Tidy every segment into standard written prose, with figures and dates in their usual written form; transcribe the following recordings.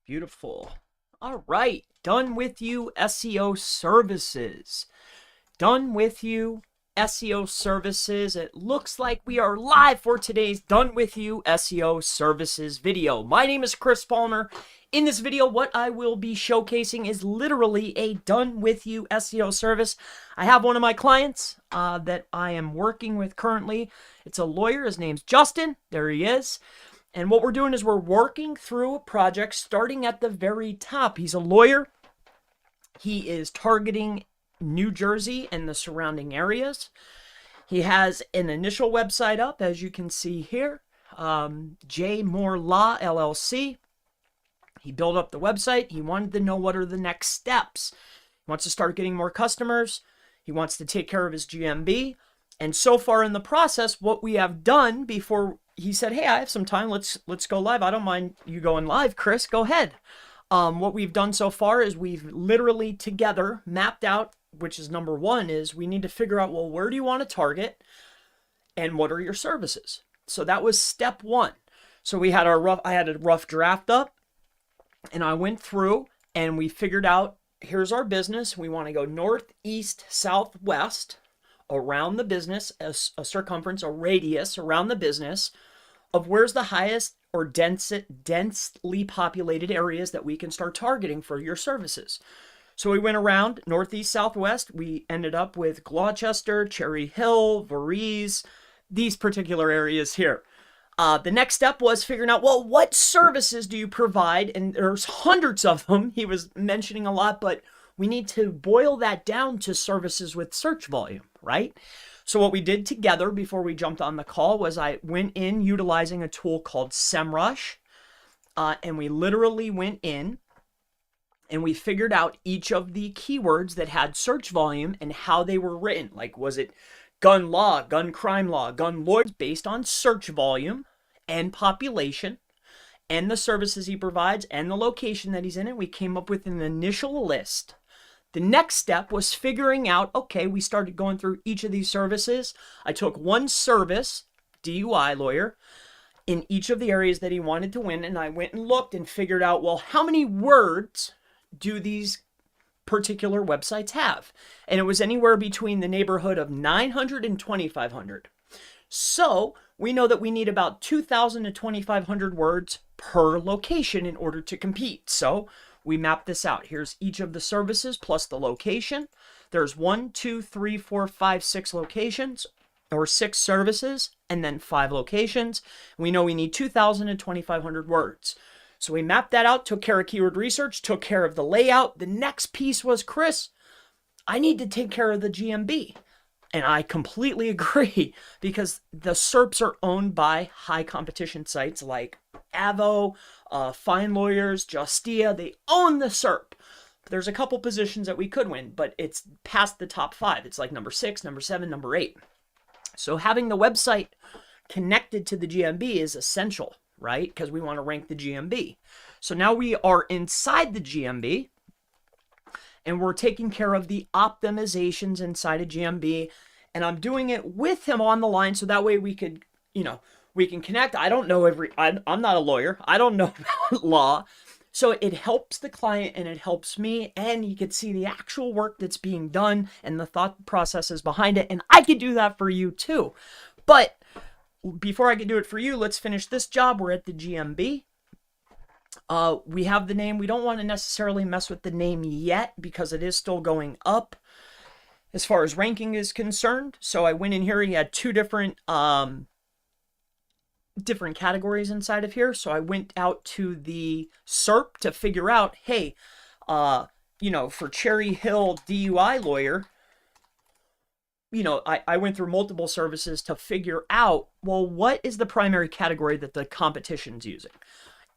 Beautiful. All right. Done with you, SEO services. Done with you, SEO services. It looks like we are live for today's Done with you SEO services video. My name is Chris Palmer. In this video, what I will be showcasing is literally a Done with you SEO service. I have one of my clients that I am working with currently. It's a lawyer. His name's Justin. There he is. And what we're doing is we're working through a project starting at the very top. He's a lawyer. He is targeting New Jersey and the surrounding areas. He has an initial website up, as you can see here, J Moore Law LLC. He built up the website. He wanted to know what are the next steps. He wants to start getting more customers. He wants to take care of his GMB. And so far in the process, what we have done before he said, hey, I have some time. Let's go live. I don't mind you going live, Chris. Go ahead. What we've done so far is we've literally together mapped out, which is number one, is we need to figure out, well, where do you want to target and what are your services? So that was step one. So we had I had a rough draft up and I went through and we figured out, here's our business. We want to go north, east, south, west around the business, a circumference, a radius around the business of where's the highest or densely populated areas that we can start targeting for your services. So we went around northeast, southwest. We ended up with Gloucester, Cherry Hill, Voorhees, these particular areas here. The next step was figuring out, well, what services do you provide? And there's hundreds of them. He was mentioning a lot, but we need to boil that down to services with search volume, right? So what we did together before we jumped on the call was I went in utilizing a tool called SEMrush, and we literally went in and we figured out each of the keywords that had search volume and how they were written. Like, was it gun law, gun crime law, gun lawyers, based on search volume and population and the services he provides and the location that he's in it. We came up with an initial list. The next step was figuring out, okay, we started going through each of these services. I took one service, DUI lawyer, in each of the areas that he wanted to win, and I went and looked and figured out, well, how many words do these particular websites have? And it was anywhere between the neighborhood of 900 and 2,500. So we know that we need about 2,000 to 2,500 words per location in order to compete. So we mapped this out. Here's each of the services plus the location. There's 1, 2, 3, 4, 5, 6 locations, or 6 services, and then 5 locations. We know we need 2,000 to 2,500 words. So we mapped that out, took care of keyword research, took care of the layout. The next piece was, Chris, I need to take care of the GMB. And I completely agree, because the SERPs are owned by high competition sites like Avo, Fine Lawyers, Justia. They own the SERP. There's a couple positions that we could win, but it's past the top 5. It's like number 6, number 7, number 8. So having the website connected to the GMB is essential, right? Because we want to rank the GMB. So now we are inside the GMB, and we're taking care of the optimizations inside of GMB. And I'm doing it with him on the line, so that way we could, we can connect. I don't know I'm not a lawyer. I don't know about law. So it helps the client and it helps me, and you can see the actual work that's being done and the thought processes behind it. And I could do that for you too. But before I can do it for you, let's finish this job. We're at the GMB. We have the name. We don't want to necessarily mess with the name yet because it is still going up as far as ranking is concerned. So I went in here. He had 2 different categories inside of here. So I went out to the SERP to figure out, hey, for Cherry Hill DUI lawyer, I went through multiple services to figure out, well, what is the primary category that the competition's using?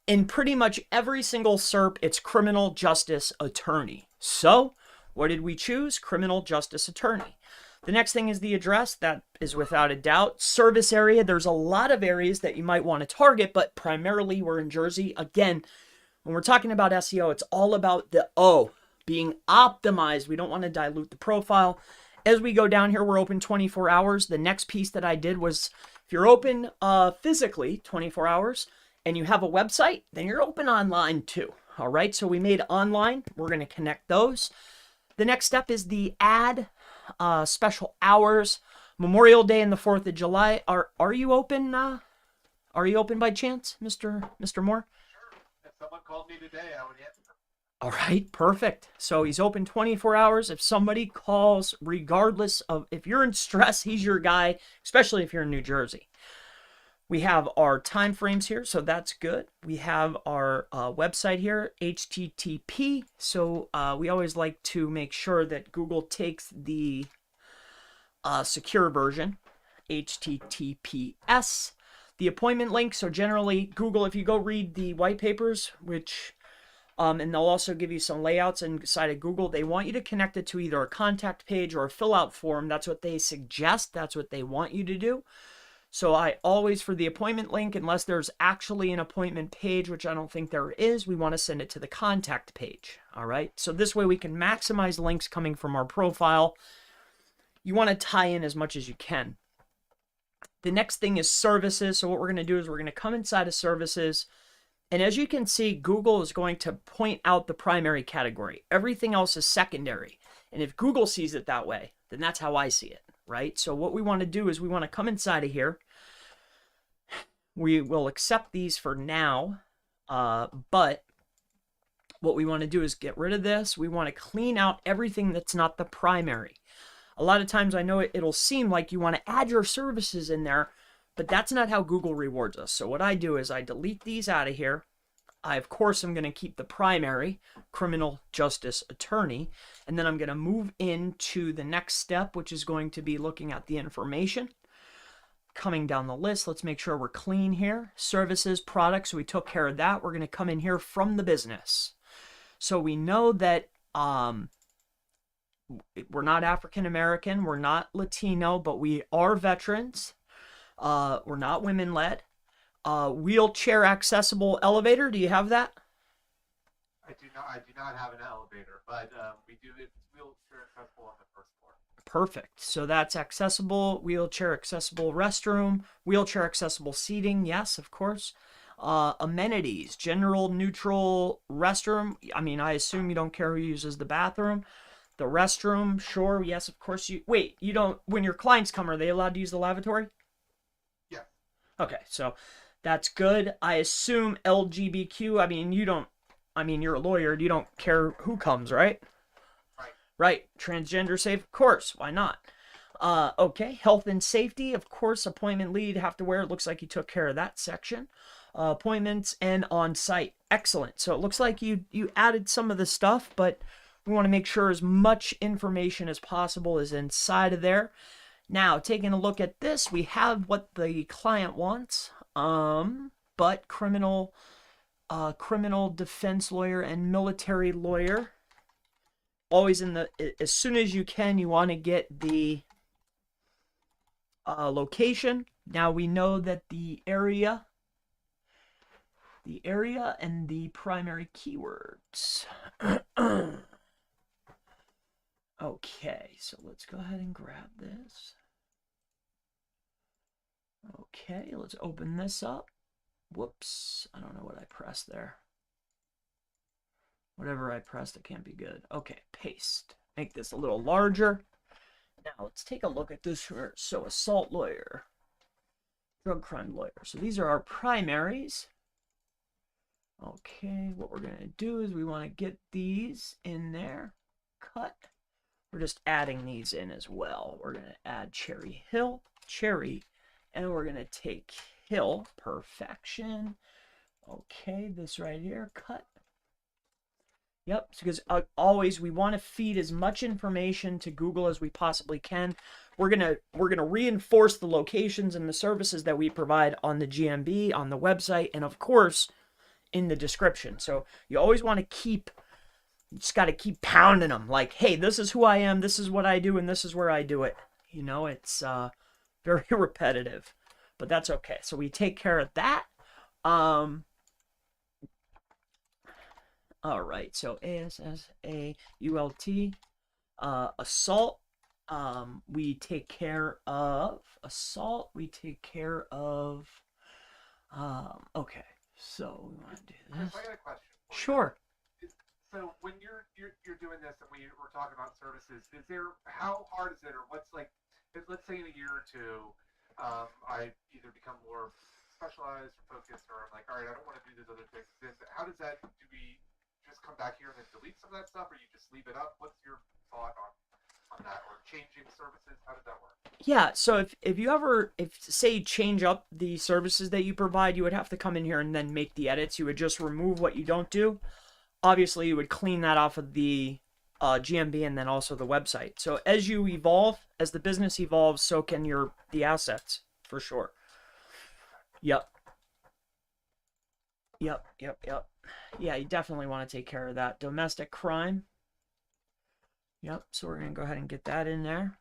In pretty much every single SERP, it's criminal justice attorney. So what did we choose? Criminal justice attorney. The next thing is the address. That is without a doubt. Service area. There's a lot of areas that you might want to target, but primarily we're in Jersey. Again, when we're talking about SEO, it's all about the O being optimized. We don't want to dilute the profile. As we go down here, we're open 24 hours. The next piece that I did was, if you're open physically 24 hours and you have a website, then you're open online too. All right, so we made online. We're going to connect those. The next step is the add special hours. Memorial Day and the 4th of July. Are you open? Are you open by chance, Mr. Moore? Sure. If someone called me today, I would answer. All right, perfect. So he's open 24 hours. If somebody calls, regardless of if you're in stress, he's your guy, especially if you're in New Jersey. We have our time frames here, so that's good. We have our website here, HTTP. So we always like to make sure that Google takes the secure version, HTTPS. The appointment link, so generally Google, if you go read the white papers, which and they'll also give you some layouts inside of Google. They want you to connect it to either a contact page or a fill out form. That's what they suggest. That's what they want you to do. So I always, for the appointment link, unless there's actually an appointment page, which I don't think there is, we want to send it to the contact page. All right. So this way we can maximize links coming from our profile. You want to tie in as much as you can. The next thing is services. So what we're going to do is we're going to come inside of services. And as you can see, Google is going to point out the primary category. Everything else is secondary. And if Google sees it that way, then that's how I see it, right? So what we want to do is we want to come inside of here. We will accept these for now, but what we want to do is get rid of this. We want to clean out everything that's not the primary. A lot of times I know it'll seem like you want to add your services in there, but that's not how Google rewards us. So what I do is I delete these out of here. I, of course, am going to keep the primary, criminal justice attorney, and then I'm going to move into the next step, which is going to be looking at the information. Coming down the list, let's make sure we're clean here. Services, products, we took care of that. We're going to come in here from the business. So we know that we're not African American, we're not Latino, but we are veterans. We're not women-led. Wheelchair accessible elevator. Do you have that? I do not have an elevator, but we do. It's wheelchair accessible on the first floor. Perfect. So that's accessible, wheelchair accessible restroom, wheelchair accessible seating. Yes, of course. Amenities, general neutral restroom. I mean, I assume you don't care who uses the bathroom. The restroom, sure. Yes, of course. You don't. When your clients come, are they allowed to use the lavatory? Yeah. Okay, so that's good. I assume LGBTQ. I mean, you're a lawyer. You don't care who comes, right? Right. Right. Transgender safe, of course. Why not? Okay. Health and safety, of course. Appointment lead, have to wear. It looks like you took care of that section. Appointments and on site. Excellent. So it looks like you added some of the stuff, but we want to make sure as much information as possible is inside of there. Now, taking a look at this, we have what the client wants, but criminal defense lawyer and military lawyer. Always as soon as you can, you want to get the location. Now we know that the area and the primary keywords. Okay, so let's go ahead and grab this. Okay, let's open this up. Whoops, I don't know what I pressed there. Whatever I pressed, it can't be good. Okay, paste. Make this a little larger. Now, let's take a look at this here. So, assault lawyer, drug crime lawyer. So, these are our primaries. Okay, what we're going to do is we want to get these in there. Cut. We're just adding these in as well. We're going to add Cherry Hill, Cherry, and we're going to take Hill, perfection. Okay, this right here, cut. Yep, because always we want to feed as much information to Google as we possibly can. We're gonna reinforce the locations and the services that we provide on the GMB, on the website, and of course in the description. So you always want to keep. You just got to keep pounding them like, hey, this is who I am, this is what I do, and this is where I do it. You know, it's very repetitive, but that's okay. So we take care of that. All right, so ASSAULT, assault. We take care of assault. We take care of. Okay, so we want to do this. I got a question. Sure. this and we're talking about services, how hard is it, or what's like, let's say in a year or two, I either become more specialized or focused, or I'm like, all right, I don't want to do these other things. How does that, do we just come back here and then delete some of that stuff, or you just leave it up? What's your thought on that, or changing services? How does that work? Yeah, so if you ever, if say you change up the services that you provide, you would have to come in here and then make the edits. You would just remove what you don't do. Obviously, you would clean that off of the GMB and then also the website. So as you evolve, as the business evolves, so can the assets for sure. Yep. Yep. Yep. Yep. Yeah, you definitely want to take care of that. Domestic crime. Yep. So we're gonna go ahead and get that in there.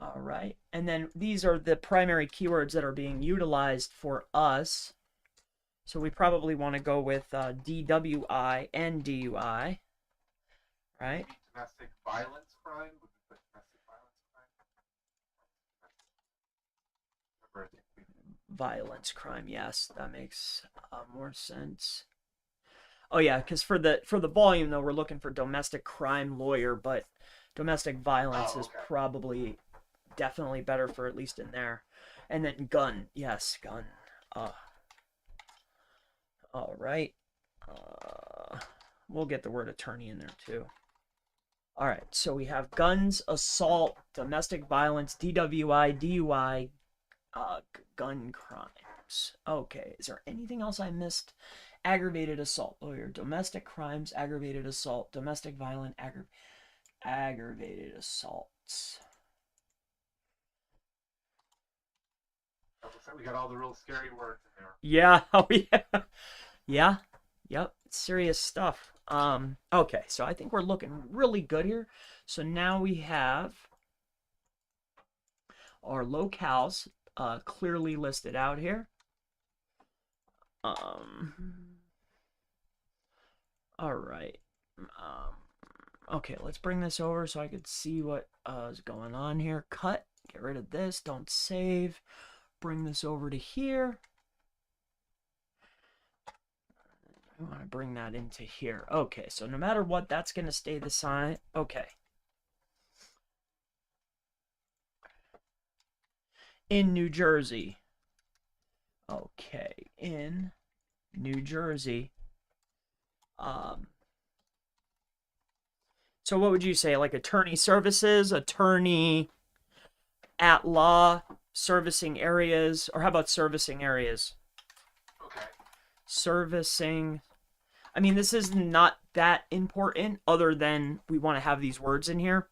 All right. And then these are the primary keywords that are being utilized for us. So we probably want to go with DWI and DUI, right? Domestic violence crime? Would we put domestic violence crime? Remember, I think Violence crime, yes, that makes more sense. Oh yeah, because for the volume though, we're looking for domestic crime lawyer, but domestic violence is okay. probably definitely better for at least in there. And then gun, yes, gun. All right. We'll get the word attorney in there too. All right, so we have guns, assault, domestic violence, DWI, DUI, gun crimes. Okay, is there anything else I missed? Aggravated assault lawyer, domestic crimes, aggravated assault, domestic violence, aggravated assaults. looks like we got all the real scary words in there. Yeah, oh yeah. Yeah. Yep, serious stuff. Okay, so I think we're looking really good here. So now we have our locales clearly listed out here. All right. Okay, let's bring this over so I could see what is going on here. Cut, get rid of this, don't save. Bring this over to here. I want to bring that into here. Okay, so no matter what, that's going to stay the same. Okay. In New Jersey. Okay, in New Jersey. So what would you say? Like attorney services, attorney at law, servicing areas, or how about servicing areas? Okay. Servicing. I mean, this is not that important other than we want to have these words in here.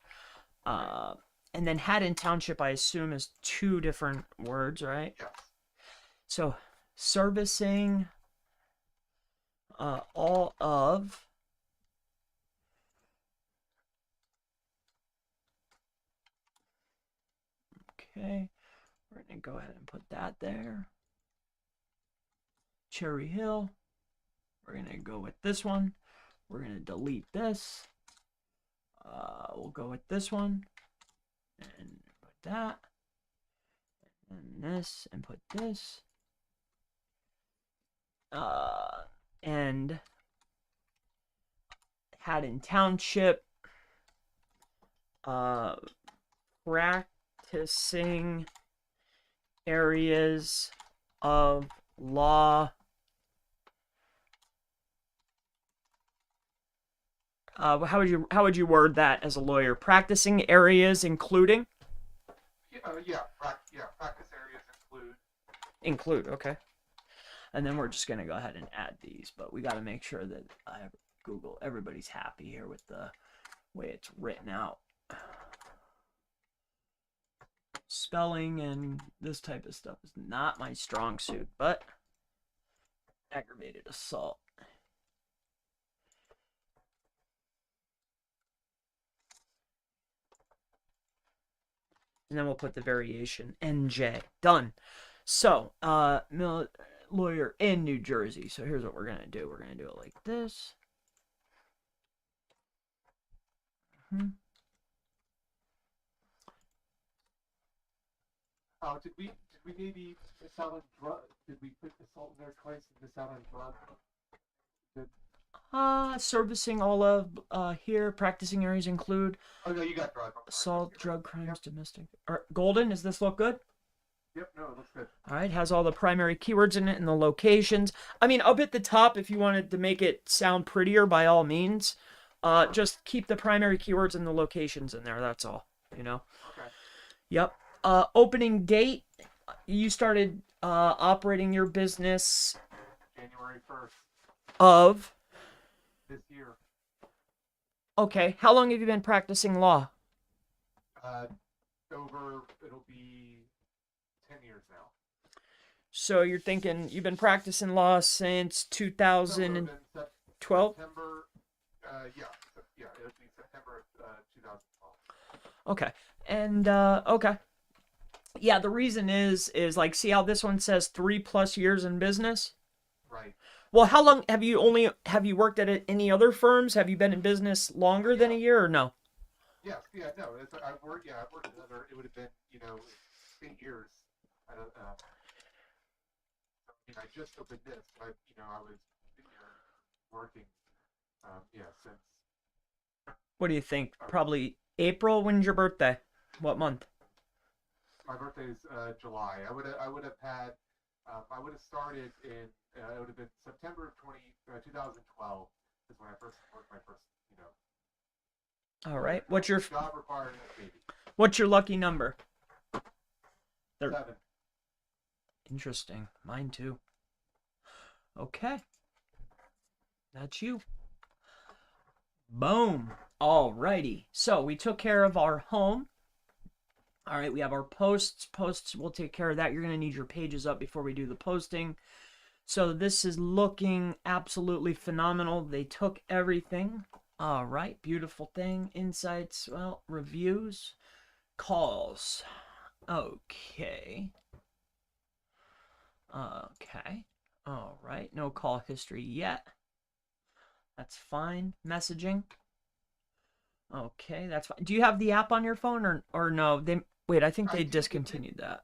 And then Haddon Township, I assume, is two different words, right? Yes. So servicing all of okay, we're gonna go ahead and put that there. Cherry Hill, we're gonna go with this one. We're gonna delete this. We'll go with this one and put that and this and put this. And Haddon Township, practicing areas of law. How would you word that as a lawyer? Practicing areas including? Practice areas Include, okay. And then we're just gonna go ahead and add these, but we got to make sure that Google, everybody's happy here with the way it's written out. Spelling and this type of stuff is not my strong suit, but aggravated assault. And then we'll put the variation NJ. Done. So, lawyer in New Jersey. So here's what we're gonna do. We're gonna do it like this. Oh, did we maybe miss out on drug? Did we put assault in there twice and miss out on drug? Servicing all of here. Practicing areas include Oh no, you got drug. I'm sorry. assault, Yep. drug crimes, Yep. domestic. Golden, does this look good? Yep. No, it looks good. All right, has all the primary keywords in it and the locations. I mean, up at the top, if you wanted to make it sound prettier, by all means, just keep the primary keywords and the locations in there. That's all, you know. Okay. Yep. Opening date. You started operating your business January 1st of. this year. Okay. How long have you been practicing law? It'll be 10 years now. So you're thinking you've been practicing law since So it would've 2012? been September. Yeah, it'll be September of 2012. Okay. And okay. Yeah, the reason is like, see how this one says 3+ years in business? Right. Well, how long have you worked at any other firms? Have you been in business longer than a year or no? Yes. Yeah. No. I've worked. Yeah. I've worked another. It would have been 8 years. I don't. I just opened this. I was working. Since What do you think? Probably April. When's your birthday? What month? my birthday is July. I would have had. I would have started in. It would have been September of 2012 is when I first worked my first. All right. What's your job requiring a baby? lucky number? 7. Interesting. Mine too. Okay. That's you. Boom. Alrighty. So we took care of our home. All right, we have our posts. Posts, we'll take care of that. You're going to need your pages up before we do the posting. So this is looking absolutely phenomenal. They took everything. All right, beautiful thing. Insights, well, reviews, calls. Okay. Okay. All right, no call history yet. That's fine. Messaging. Okay, that's fine. Do you have the app on your phone or no? Wait, I think they discontinued that.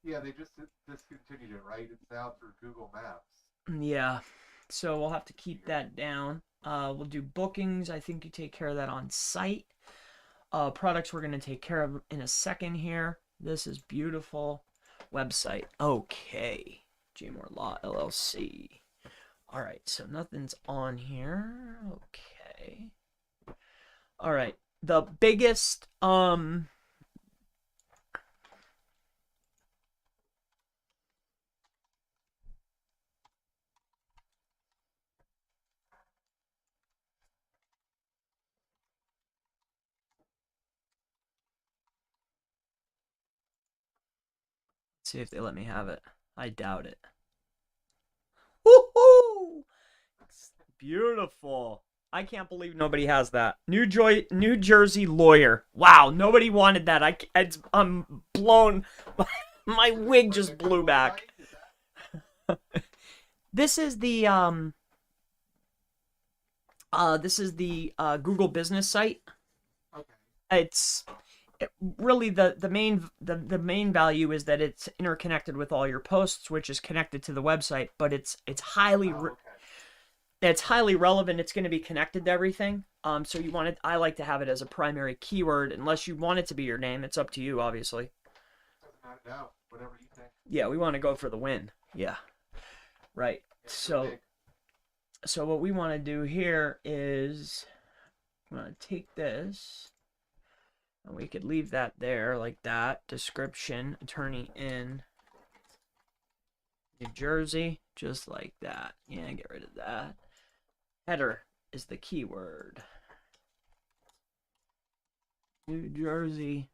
Yeah, they just discontinued it, right? It's now through Google Maps. Yeah. So we'll have to keep that down. We'll do bookings. I think you take care of that on site. Products we're going to take care of in a second here. This is beautiful. Website. Okay. Jmore Law LLC. All right. So nothing's on here. Okay. All right. The biggest see if they let me have it. I doubt it. Woohoo! Beautiful. I can't believe nobody has that. New Jersey lawyer. Wow, nobody wanted that. I'm blown. My wig just blew back. This is the Google business site. Okay. It's really the main value is that it's interconnected with all your posts, which is connected to the website, but it's highly it's highly relevant. It's going to be connected to everything. So I like to have it as a primary keyword, unless you want it to be your name. It's up to you, obviously. Doesn't matter now. Whatever you think. Yeah, we want to go for the win. Yeah. Right. So what we want to do here is I'm going to take this, and we could leave that there like that. Description, attorney in New Jersey, just like that. Yeah, get rid of that. Header is the keyword. New Jersey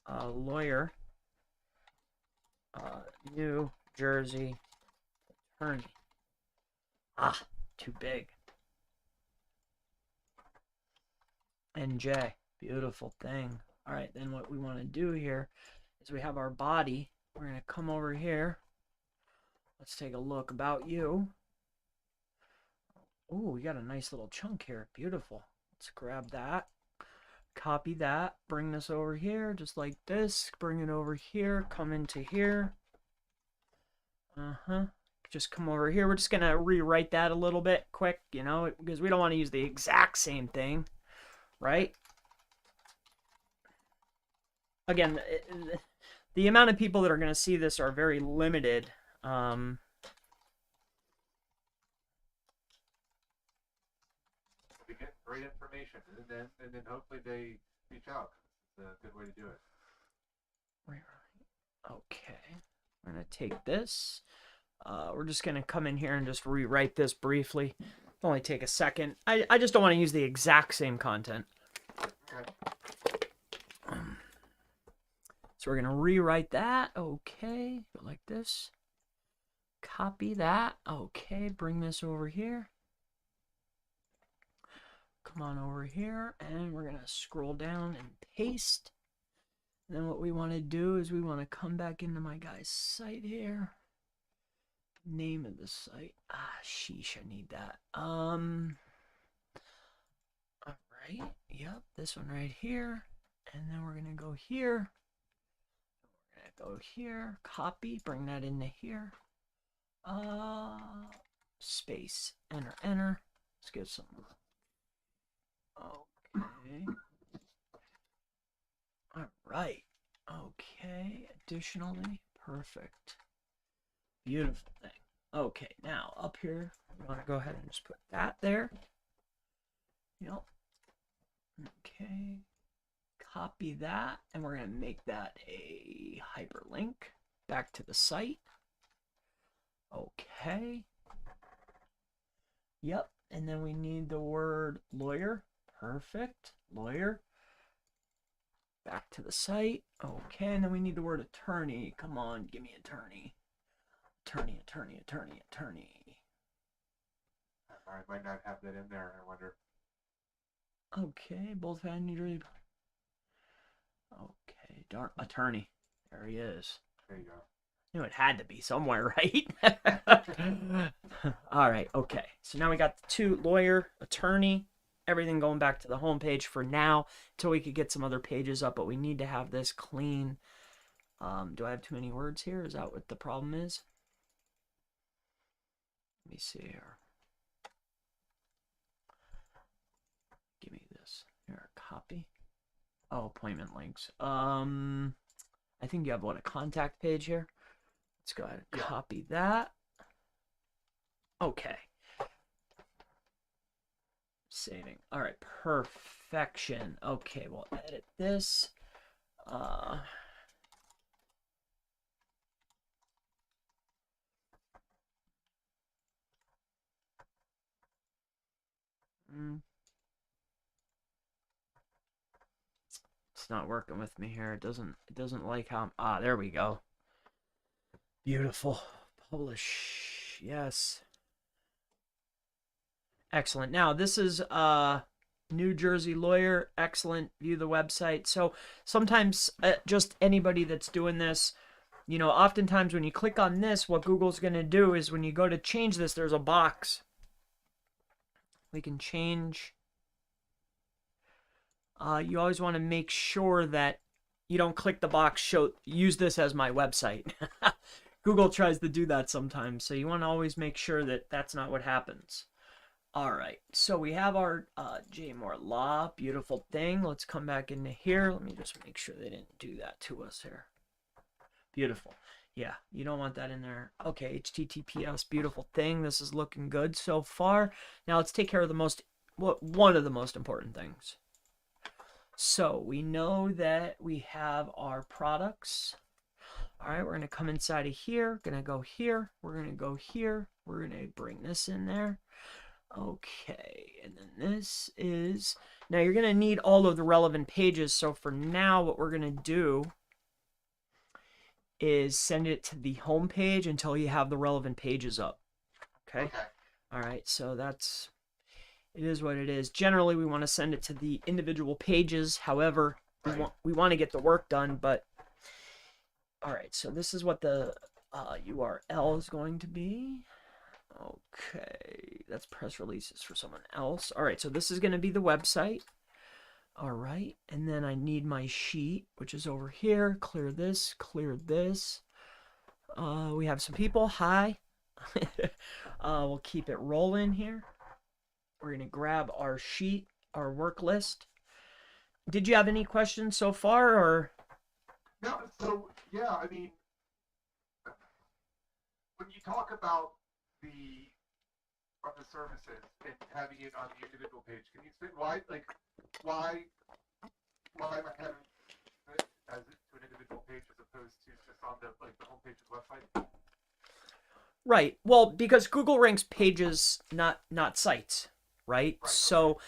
lawyer. New Jersey attorney. Ah, too big. NJ, beautiful thing. All right, then what we want to do here is we have our body. We're going to come over here. Let's take a look about you. Oh, we got a nice little chunk here. Beautiful. Let's grab that. Copy that. Bring this over here, just like this. Bring it over here. Come into here. just come over here. We're just going to rewrite that a little bit quick, you know, because we don't want to use the exact same thing, right? Again, the amount of people that are going to see this are very limited. We get great information, and then hopefully they reach out. It's a good way to do it. Okay, we're going to take this. We're just going to come in here and just rewrite this briefly. It'll only take a second. I just don't want to use the exact same content. Okay. So we're going to rewrite that. Okay, go like this. Copy that. Okay, bring this over here. Come on over here, and we're going to scroll down and paste. And then what we want to do is we want to come back into my guy's site here. Name of the site. Sheesh, I need that. All right. Yep, this one right here. And then we're going to go here. We're going to go here. Copy, bring that into here. Space. Enter, enter. Let's get some. Okay. All right. Okay. Additionally, perfect. Beautiful thing. Okay, now up here, we want to go ahead and just put that there. Yep. Okay. Copy that, and we're going to make that a hyperlink back to the site. Okay. Yep, and then we need the word lawyer. Perfect. Lawyer. Back to the site. Okay, and then we need the word attorney. Come on, give me attorney. Attorney, attorney, attorney, attorney. I might not have that in there. I wonder. Okay, both found New Jersey. Okay, darn attorney. There he is. There you go. I knew it had to be somewhere, right? All right, okay. So now we got the two, lawyer, attorney, everything going back to the home page for now until we could get some other pages up, but we need to have this clean. Do I have too many words here? Is that what the problem is? Let me see here. Give me this. Here, copy. Oh, appointment links. I think you have what, a contact page here? Let's go ahead and copy that. Okay. Saving. All right, perfection. Okay, we'll edit this. It's not working with me here. It doesn't like how there we go. Beautiful. Publish. Yes. Excellent. Now this is New Jersey lawyer. Excellent. View the website. So sometimes just anybody that's doing this, you know, oftentimes when you click on this, what Google's going to do is when you go to change this, there's a box. We can change. You always want to make sure that you don't click the box, use this as my website. Google tries to do that sometimes, so you want to always make sure that that's not what happens. All right, so we have our J. Moore Law, beautiful thing. Let's come back into here. Let me just make sure they didn't do that to us here. Beautiful. Yeah, you don't want that in there. Okay, HTTPS, beautiful thing. This is looking good so far. Now let's take care of one of the most important things. So we know that we have our products. All right, we're going to come inside of here. Going to go here. We're going to go here. We're going to bring this in there. Okay, and then this is... Now you're going to need all of the relevant pages. So for now, what we're going to do is send it to the home page until you have the relevant pages up. Okay? All right, so that's... It is what it is. Generally, we want to send it to the individual pages. However, we want to get the work done, but... All right, so this is what the URL is going to be. Okay, that's press releases for someone else. All right, so this is going to be the website. All right, and then I need my sheet, which is over here. Clear this, clear this. We have some people. Hi. We'll keep it rolling here. We're going to grab our sheet, our work list. Did you have any questions so far, or? No, so yeah, I mean, when you talk about the the services and having it on the individual page, can you explain why why am I having it as to an individual page as opposed to just on the the homepage of the website? Right. Well, because Google ranks pages, not sites, right? Right. Okay. So,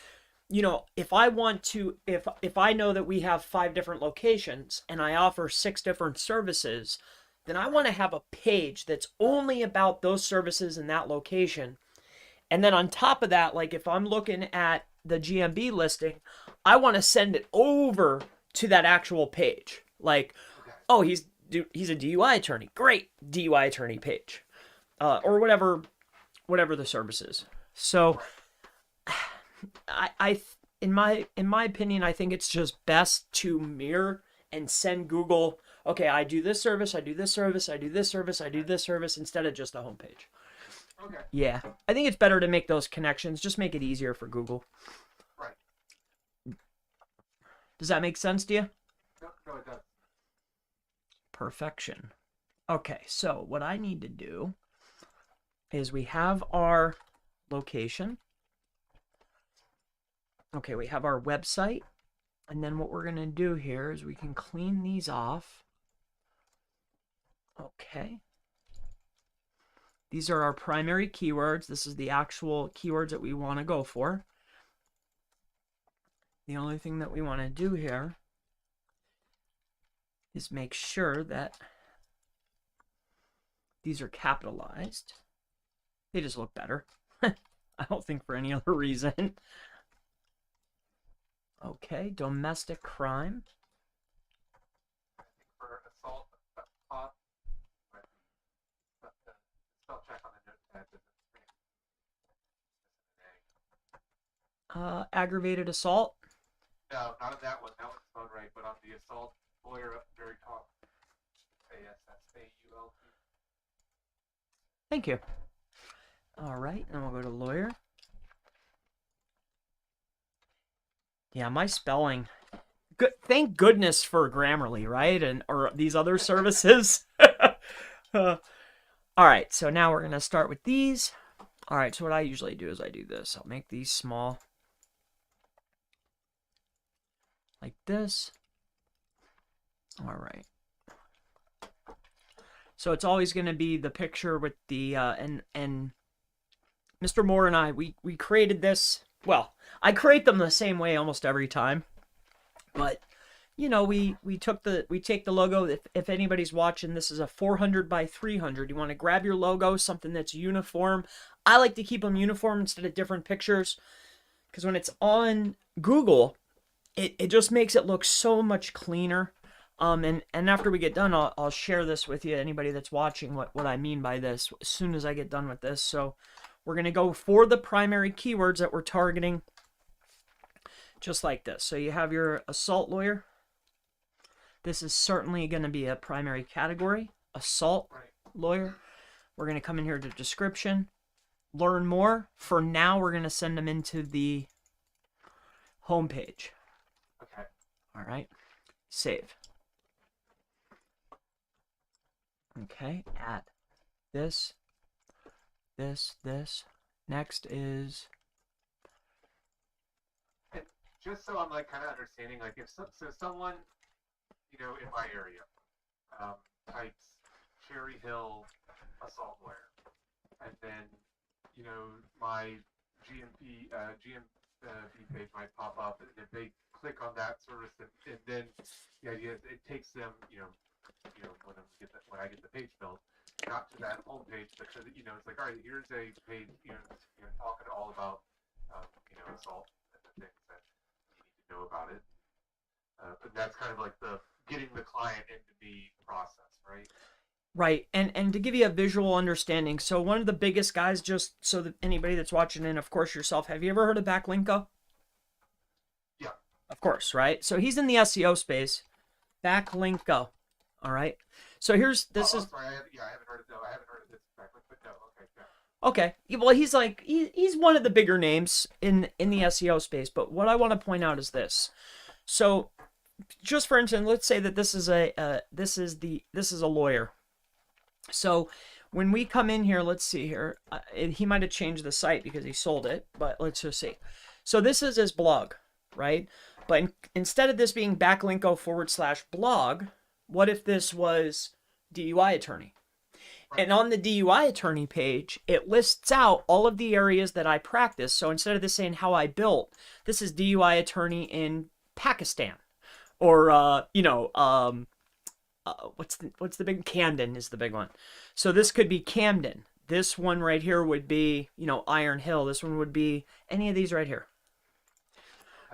if I want to, if I know that we have 5 different locations and I offer 6 different services, then I want to have a page that's only about those services in that location. And then on top of that, like if I'm looking at the GMB listing, I want to send it over to that actual page. Like, Okay. oh, he's a DUI attorney. Great, DUI attorney page, or whatever the service is. So, I in my opinion, I think it's just best to mirror and send Google. Okay, I do this service, I do this service, I do this service, I do this service instead of just a homepage. Okay. Yeah, I think it's better to make those connections. Just make it easier for Google. Right. Does that make sense to you? No, no, it does. Perfection. Okay, so what I need to do is we have our location. Okay, we have our website. And then what we're going to do here is we can clean these off. Okay. These are our primary keywords. This is the actual keywords that we want to go for. The only thing that we want to do here is make sure that these are capitalized. They just look better. I don't think for any other reason. Okay, domestic crime. I think for assault, spell check on the notepad Aggravated assault. No, not on that one. That one's spelled right, but on the assault lawyer up the very top. ASSAULT. Thank you. All right, and we'll go to lawyer. Yeah, my spelling. Good. Thank goodness for Grammarly, right? Or these other services. All right, so now we're gonna start with these. All right, so what I usually do is I do this. I'll make these small, like this. All right. So it's always going to be the picture with the and Mr. Moore and I we created this. Well, I create them the same way almost every time, but we take the logo. If anybody's watching, this is a 400 by 300. You want to grab your logo, something that's uniform. I like to keep them uniform instead of different pictures, because when it's on Google, it just makes it look so much cleaner. And after we get done, I'll share this with you, anybody that's watching, what I mean by this, as soon as I get done with this. So we're going to go for the primary keywords that we're targeting, just like this. So you have your assault lawyer. This is certainly going to be a primary category, assault lawyer. We're going to come in here to description, learn more. For now, we're going to send them into the homepage. Okay. All right. Save. Okay, add this. Next is... And just so I'm kind of understanding, if someone, in my area, types Cherry Hill assault lawyer, and then, my GMB page might pop up, and if they click on that service, and then the idea is it takes them, when I get the page built, not to that home page, but to it's like, all right, here's a page, talking all about, assault and the things that you need to know about it. But that's kind of like the getting the client into the process, right? Right, and to give you a visual understanding, so one of the biggest guys, just so that anybody that's watching, and of course yourself, have you ever heard of Backlinko? Yeah. Of course, right? So he's in the SEO space. Backlinko. All right. So here's this is. Sorry, I haven't heard of this. But no, okay. Okay. Well, he's like he's one of the bigger names in the SEO space. But what I want to point out is this. So, just for instance, let's say that this is this is a lawyer. So, when we come in here, let's see here. He might have changed the site because he sold it, but let's just see. So this is his blog, right? But instead of this being backlinko/blog, what if this was DUI attorney? And on the DUI attorney page, it lists out all of the areas that I practice. So instead of this saying how I built, this is DUI attorney in Pakistan, or what's the big Camden is the big one. So this could be Camden. This one right here would be Iron Hill. This one would be any of these right here.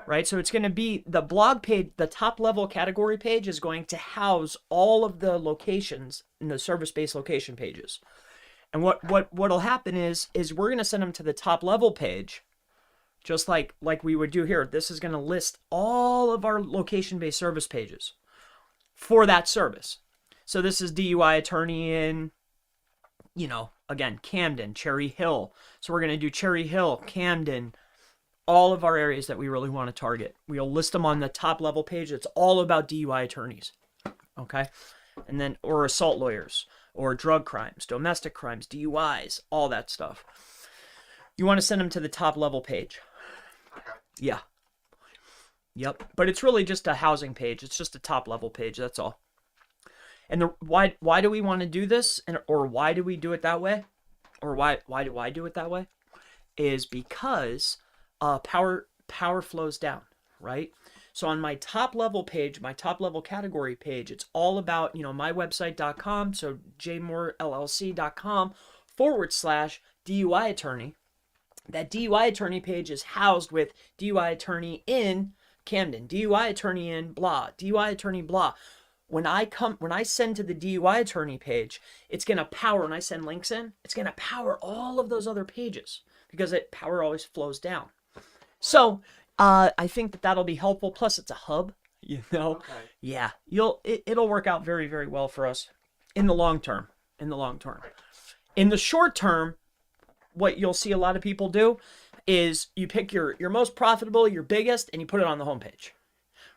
Right, so it's going to be the blog page, the top level category page is going to house all of the locations in the service-based location pages. And what'll happen is we're going to send them to the top level page, just like we would do here. This is going to list all of our location-based service pages for that service. So this is DUI attorney in, again, Camden, Cherry Hill. So we're going to do Cherry Hill, Camden, all of our areas that we really want to target. We'll list them on the top level page. It's all about DUI attorneys. Okay. And then, or assault lawyers, or drug crimes, domestic crimes, DUIs, all that stuff. You want to send them to the top level page. Okay. Yeah. Yep. But it's really just a housing page. It's just a top level page. That's all. And why do we want to do this? Or why do we do it that way? Or why do I do it that way? Is because power flows down, right? So on my top level page, my top level category page, it's all about, mywebsite.com. So jmorellc.com/DUI attorney. That DUI attorney page is housed with DUI attorney in Camden, DUI attorney in blah, DUI attorney blah. When I send to the DUI attorney page, it's going to power, when I send links in, it's going to power all of those other pages because power always flows down. So, I think that'll be helpful. Plus, it's a hub, Okay. Yeah, it'll work out very, very well for us in the long term. In the long term. Right. In the short term, what you'll see a lot of people do is you pick your most profitable, your biggest, and you put it on the homepage,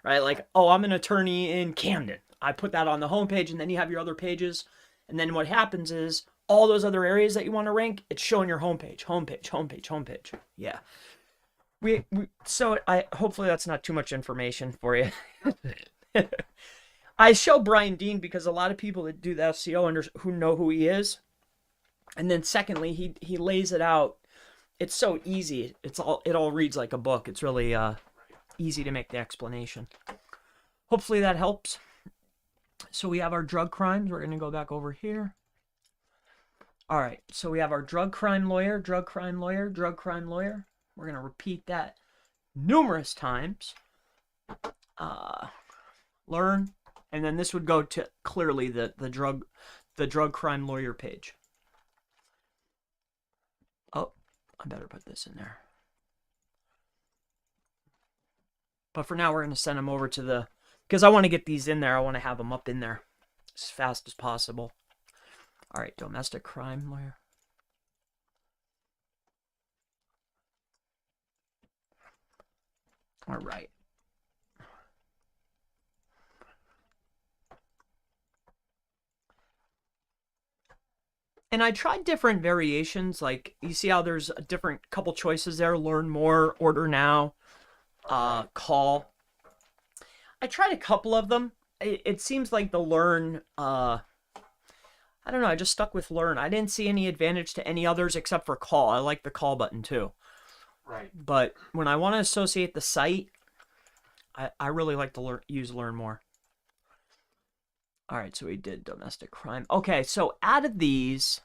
right? Like, oh, I'm an attorney in Camden. I put that on the homepage, and then you have your other pages. And then what happens is all those other areas that you want to rank, it's showing your homepage. Yeah. So hopefully that's not too much information for you. I show Brian Dean because a lot of people that do the SEO who know who he is. And then secondly, he lays it out. It's so easy. It all reads like a book. It's really easy to make the explanation. Hopefully that helps. So we have our drug crimes. We're going to go back over here. All right. So we have our drug crime lawyer. We're going to repeat that numerous times. Learn. And then this would go to clearly the drug crime lawyer page. Oh, I better put this in there. But for now, we're going to send them over to because I want to get these in there. I want to have them up in there as fast as possible. All right, domestic crime lawyer. All right. And I tried different variations. Like, you see how there's a different couple choices there. Learn more, order now, call. I tried a couple of them. It seems like the learn, I don't know, I just stuck with learn. I didn't see any advantage to any others except for call. I like the call button too. Right. But when I want to associate the site, I really like to use learn more. All right, so we did domestic crime. Okay, so out of these,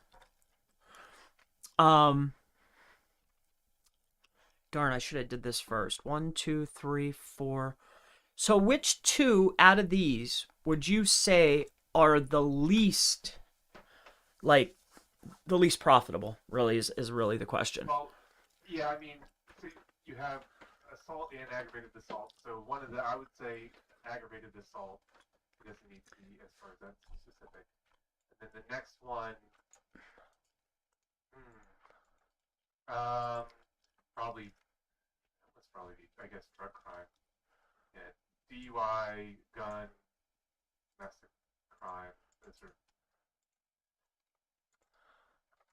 darn, I should have did this first. 1, 2, 3, 4. So which two out of these would you say are the least, the least profitable? Really is really the question. Well, yeah, I mean, so you have assault and aggravated assault. So I would say aggravated assault. It doesn't need to be as far as that's specific. And then the next one, Um, probably let's probably be, I guess, drug crime. Yeah, DUI, gun, domestic crime. Those are,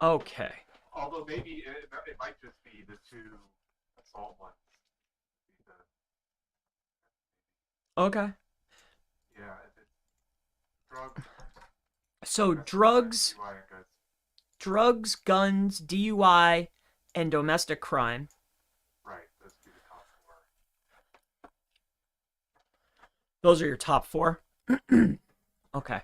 Okay. although maybe it might just be the two assault ones. The, Okay. yeah, it's drugs, So domestic crime, drugs, DUI, and guns. guns, DUI, and domestic crime. Right, those would be the top four. Those are your top four. Okay.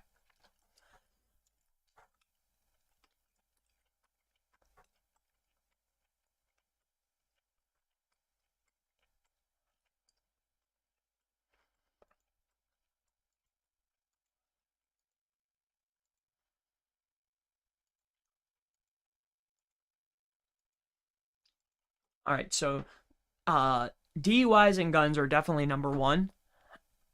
All right. So, DUIs and guns are definitely number one,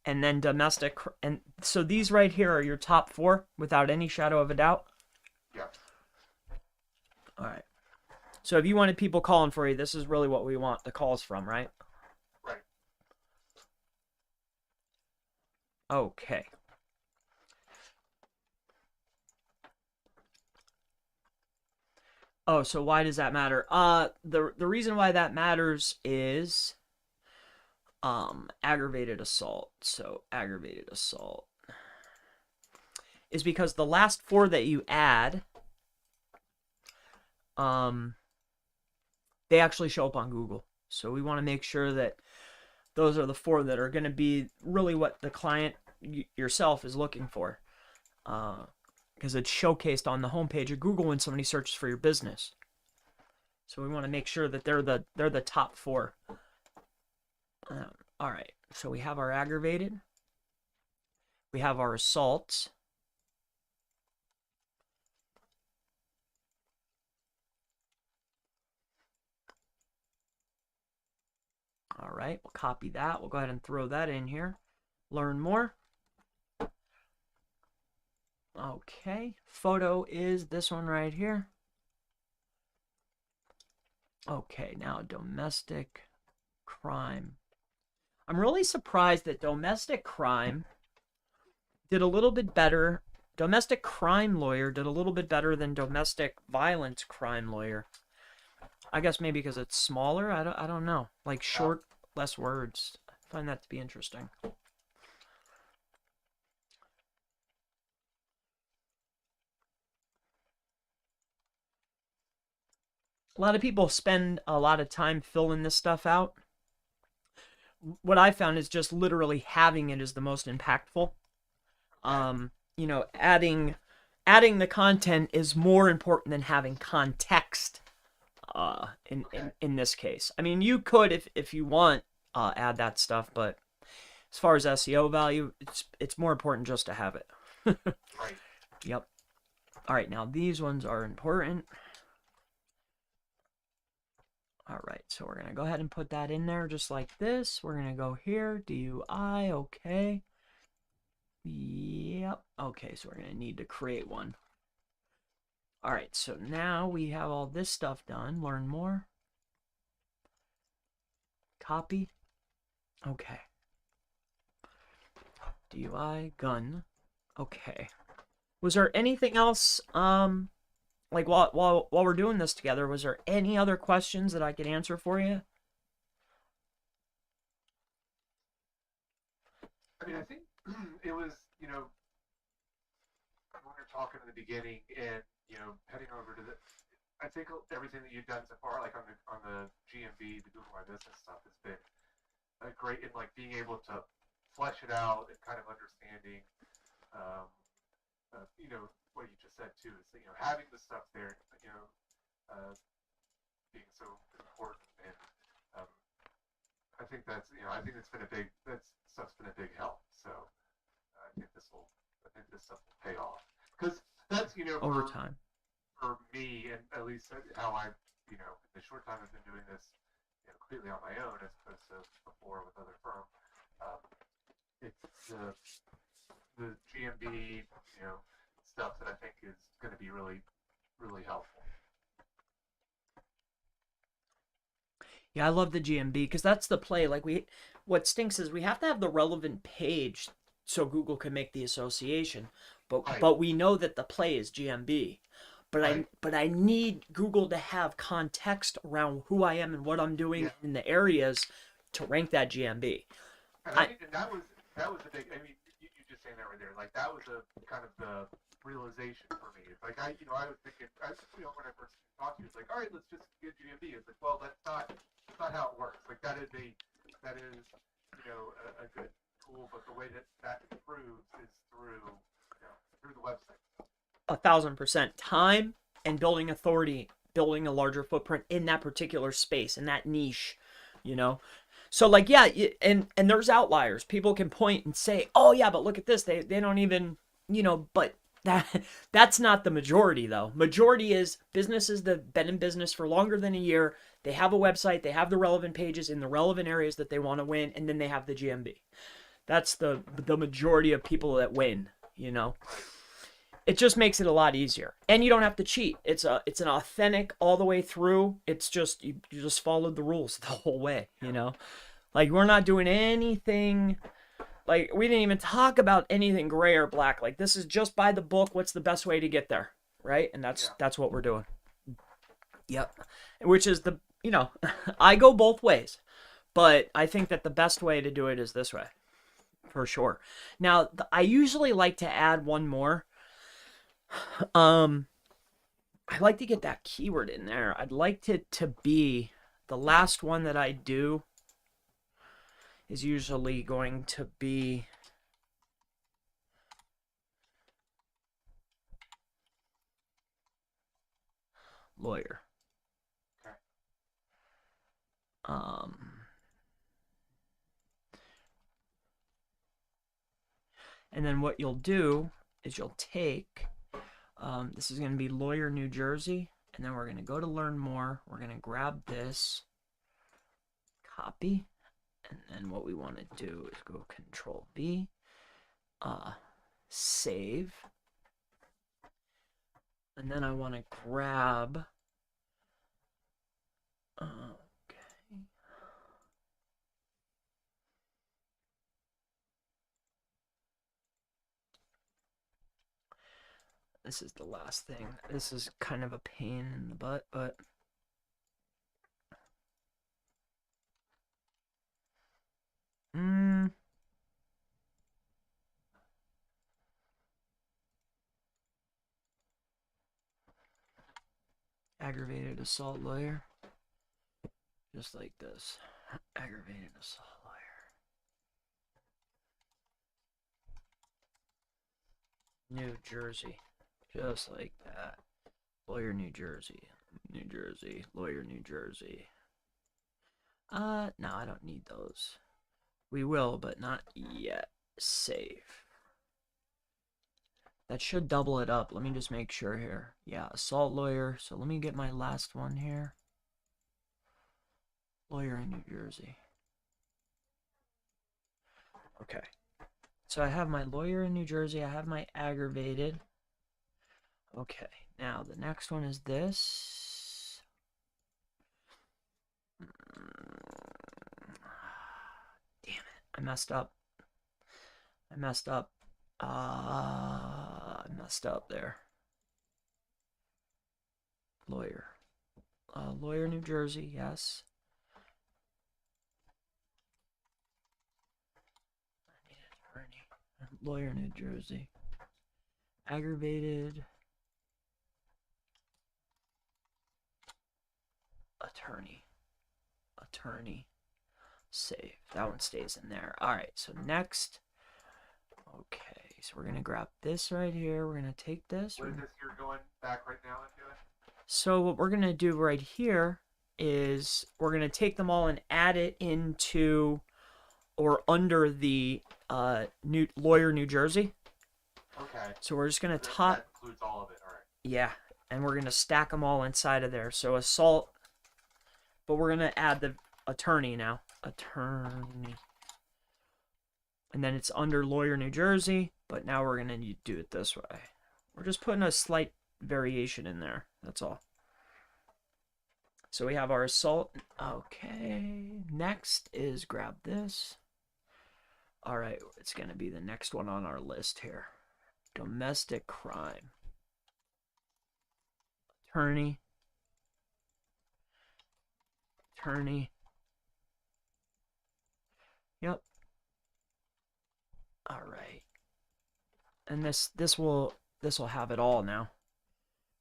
and then domestic. And so these right here are your top four without any shadow of a doubt. Yes. All right. So if you wanted people calling for you, this is really what we want the calls from, right? Right. Okay. Oh, so why does that matter? The reason why that matters is aggravated assault. So aggravated assault is because the last four that you add, um, they actually show up on Google. So we want to make sure that those are the four that are going to be really what the client yourself is looking for. Because it's showcased on the homepage of Google when somebody searches for your business. So we want to make sure that they're the top four. All right. So we have our aggravated. We have our assaults. All right. We'll copy that. We'll go ahead and throw that in here. Learn more. Okay. Photo is this one right here. Okay. Now domestic crime. I'm really surprised that domestic crime did a little bit better. Domestic crime lawyer did a little bit better than domestic violence crime lawyer. I guess maybe because it's smaller. I don't know. Like short, less words. I find that to be interesting. A lot of people spend a lot of time filling this stuff out. What I found is just literally having it is the most impactful. You know, adding the content is more important than having context. In this case, I mean, you could if you want add that stuff, but as far as SEO value, it's more important just to have it. Right. Yep. All right, now these ones are important. All right, so we're gonna go ahead and put that in there just like this. We're gonna go here, DUI, okay. Yep, okay, so we're gonna need to create one. All right, so now we have all this stuff done. Learn more. Copy. Okay. DUI, gun. Okay. Was there anything else, like while we're doing this together, was there any other questions that I could answer for you? I mean, I think it was, when we were talking in the beginning and, heading over to the, I think everything that you've done so far, like on the GMB, the Google My Business stuff, has been great in like being able to flesh it out and kind of understanding, um, what you just said too is having the stuff there, uh, being so important, and um, I think I think it's been that stuff's been a big help. So I think this stuff will pay off because that's Over time. for me, and at least how I in the short time I've been doing this completely on my own as opposed to before with other firms. Um, it's the GMB stuff that I think is going to be really really helpful. Yeah, I love the GMB because that's the play. Like what stinks is we have to have the relevant page so Google can make the association. Right, But we know that the play is GMB. right, But I need Google to have context around who I am and what I'm doing yeah. in the areas to rank that GMB. And I I mean, and that was the big. I mean, you just saying that right there. Like that was a kind of the realization for me. It's like I was thinking, when I first talked to you, it's like, all right, let's just get GMB. It's like, well, that's not how it works. Like that is, a good tool, but the way that that improves is through the website. 1,000% time and building authority, building a larger footprint in that particular space, in that niche, you know. So like yeah, and there's outliers. People can point and say, "Oh yeah, but look at this. They don't even, but that that's not the majority though. Majority is businesses that have been in business for longer than a year. They have a website, they have the relevant pages in the relevant areas that they want to win, and then they have the GMB. That's the majority of people that win. It just makes it a lot easier, and you don't have to cheat. It's an authentic all the way through. It's just you just followed the rules the whole way. Like we're not doing anything, like we didn't even talk about anything gray or black. Like this is just by the book. What's the best way to get there, right? And Yeah. that's what we're doing. Yep. Which is I go both ways, but I think that the best way to do it is this way for sure. Now I usually like to add one more. um I like to get that keyword in there. I'd like to be the last one that I do is usually going to be lawyer. Okay. Um and then what you'll do is you'll take this is going to be lawyer New Jersey, and then we're going to go to learn more. We're going to grab this, copy, and then what we want to do is go Control V, save, and then I want to grab okay. This is the last thing. This is kind of a pain in the butt, but aggravated assault lawyer, just like this. Aggravated assault lawyer, New Jersey, just like that. Lawyer New Jersey, New Jersey, lawyer New Jersey. No, I don't need those. We will, but not yet. Save. That should double it up. Let me just make sure here. Yeah, assault lawyer. So let me get my last one here. Lawyer in New Jersey. Okay. So I have my lawyer in New Jersey. I have my aggravated. Okay. Now the next one is this. Damn it. I messed up. I messed up. I messed up there. Lawyer. Lawyer New Jersey, yes. I need an attorney. Lawyer New Jersey. Aggravated attorney. Attorney. Save. That one stays in there. Alright, so next. Okay, so we're going to grab this right here. We're going to take this. What is this you're going back right now and doing? So what we're going to do right here is we're going to take them all and add it into or under the new lawyer New Jersey. Okay. So we're just going to That includes all of it. All right. yeah, and we're going to stack them all inside of there. So assault, but we're going to add the attorney now. Attorney. And then it's under lawyer New Jersey, but now we're going to do it this way. We're just putting a slight variation in there. That's all. So we have our assault. Okay. Next is grab this. All right, it's going to be the next one on our list here. Domestic crime. Attorney. Attorney. Yep. All right. And this will have it all now,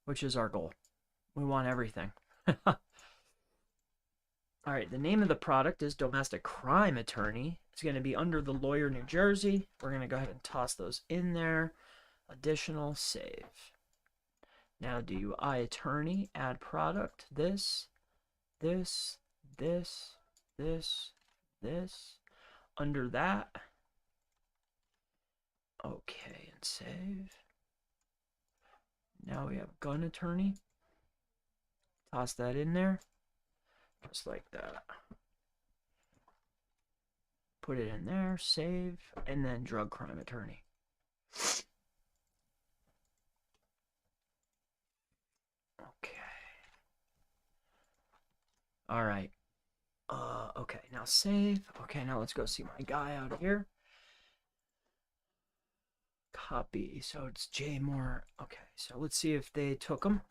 which is our goal. We want everything. All right, the name of the product is Domestic Crime Attorney. It's going to be under the Lawyer New Jersey. We're going to go ahead and toss those in there. Additional, save. Now DUI Attorney, add product, this, this, this, this, this. Under that. Okay, and save. Now we have Gun Attorney. Toss that in there. Just like that. Put it in there, save, and then Drug Crime Attorney. Okay. All right. Okay, now save. Okay, now let's go see my guy out here. Copy. So it's J Moore. Okay, so let's see if they took them.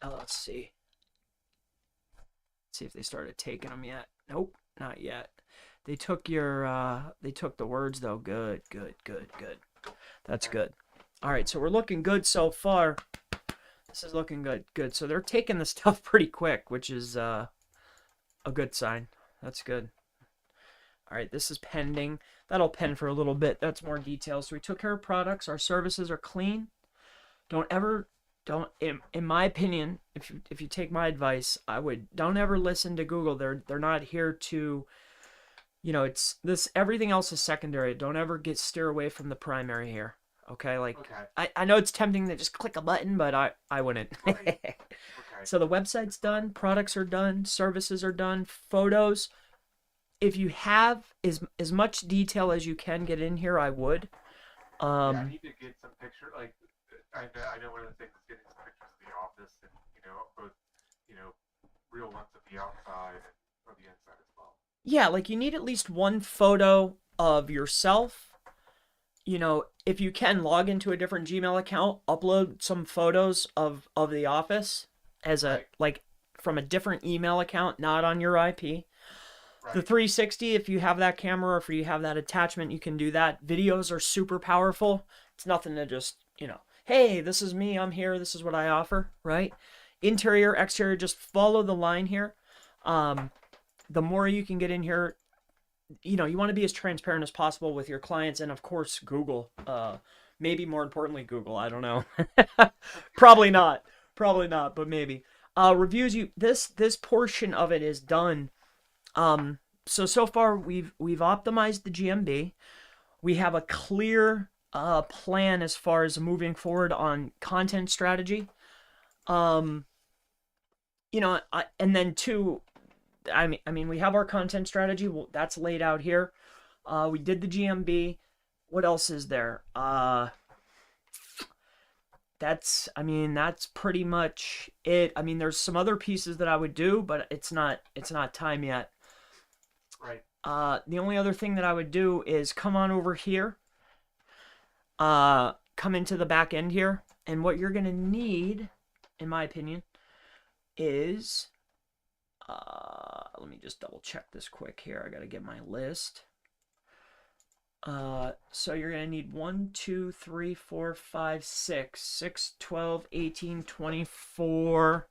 LLC. See if they started taking them yet. Nope, not yet. They took your they took the words though. Good. That's good. All right, so we're looking good so far. This is looking good. So they're taking the stuff pretty quick, which is a good sign. That's good. All right, this is pending. That'll pen for a little bit. That's more details. So we took care of products. Our services are clean. In my opinion, if you take my advice, don't ever listen to Google. They're not here to, it's this, everything else is secondary. Don't ever steer away from the primary here. Okay, I know it's tempting to just click a button, but I wouldn't. Right. Okay. So the website's done, products are done, services are done, photos. If you have as much detail as you can get in here, I would. I need to get some picture. Like I know one of the things is getting some pictures of the office, and both real ones of the outside and of the inside as well. Yeah, like you need at least one photo of yourself. If you can, log into a different Gmail account, upload some photos of the office as from a different email account, not on your IP. Right. The 360, if you have that camera or if you have that attachment, you can do that. Videos are super powerful. It's nothing to just, hey, this is me, I'm here, this is what I offer, right? Interior, exterior, just follow the line here. The more you can get in here, you want to be as transparent as possible with your clients, and of course Google, maybe more importantly Google, I don't know. probably not, but maybe. Reviews, this portion of it is done. So far we've optimized the GMB. We have a clear plan as far as moving forward on content strategy. And then two, I mean, we have our content strategy. That's laid out here. We did the GMB. What else is there? That's pretty much it. I mean, there's some other pieces that I would do, but it's not time yet. Right. The only other thing that I would do is come on over here. Come into the back end here, and what you're gonna need, in my opinion, is let me just double check this quick here. I gotta get my list. So you're gonna need 1, 2, 3, 4, 5, 6, 12, 18, 24,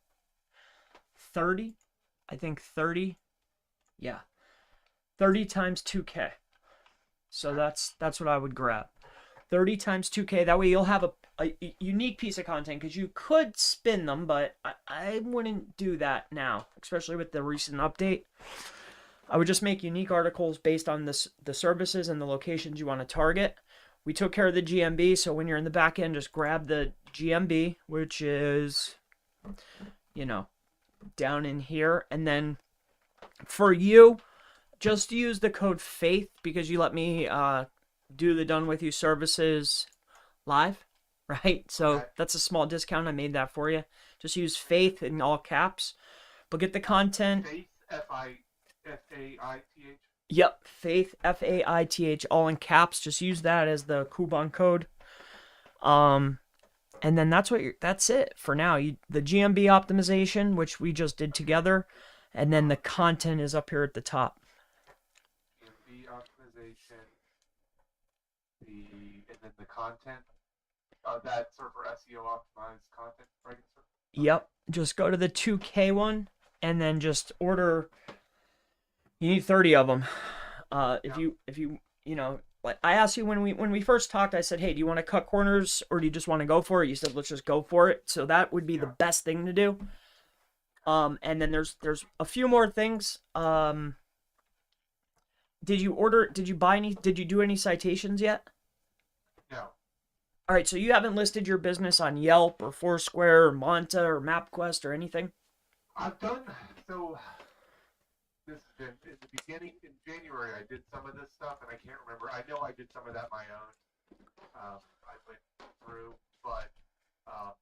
30. I think 30. Yeah. 30 times 2K. So that's what I would grab. 30 times 2K. That way you'll have a unique piece of content, because you could spin them, but I wouldn't do that now, especially with the recent update. I would just make unique articles based on the services and the locations you want to target. We took care of the GMB, so when you're in the back end, just grab the GMB, which is, down in here. And then for you, just use the code FAITH, because you let me do the Done With You services live, right? So that's a small discount. I made that for you. Just use Faith in all caps. But get the content. Faith, Faith. Yep, Faith, Faith, all in caps. Just use that as the coupon code. And then that's it for now. The GMB optimization, which we just did together, and then the content is up here at the top. GMB optimization, and then the content. That's sort of for SEO optimized content, right? Yep. Just go to the 2K one, and then just order. You need 30 of them. If you like I asked you when we first talked, I said, hey, do you want to cut corners or do you just want to go for it? You said, let's just go for it. So that would be the best thing to do. And then there's a few more things. Did you do any citations yet? No. All right, so you haven't listed your business on Yelp or Foursquare or Monta or MapQuest or anything? I've done so. This has been in the beginning in January. I did some of this stuff, and I can't remember. I know I did some of that my own. I went through, but I'm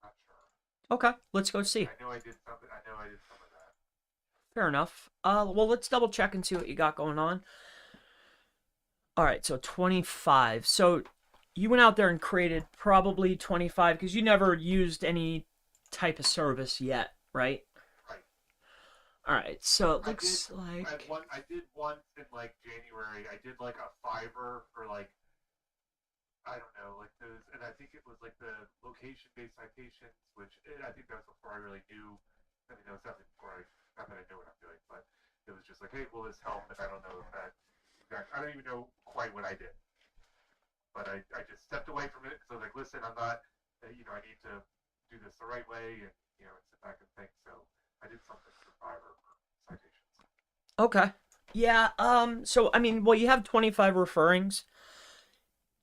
not sure. Okay, let's go see. I know I did something. I know I did some of that. Fair enough. Well, let's double check and see what you got going on. All right, so 25. So you went out there and created probably 25 because you never used any type of service yet, right? Right. All right, so it looks like I did once in like January. I did like a Fiverr for like I don't know, like those, and I think it was like the location-based citations, which I think that was before I really knew. I mean, that was definitely before not that I know what I'm doing, but it was just like, hey, will this help? And I don't know if that. I don't even know quite what I did, but I just stepped away from it because I was like, listen, I'm not, I need to do this the right way, and sit back and think. So I did something for Fiverr for citations. okay. Yeah, so I mean, well, you have 25 referrings.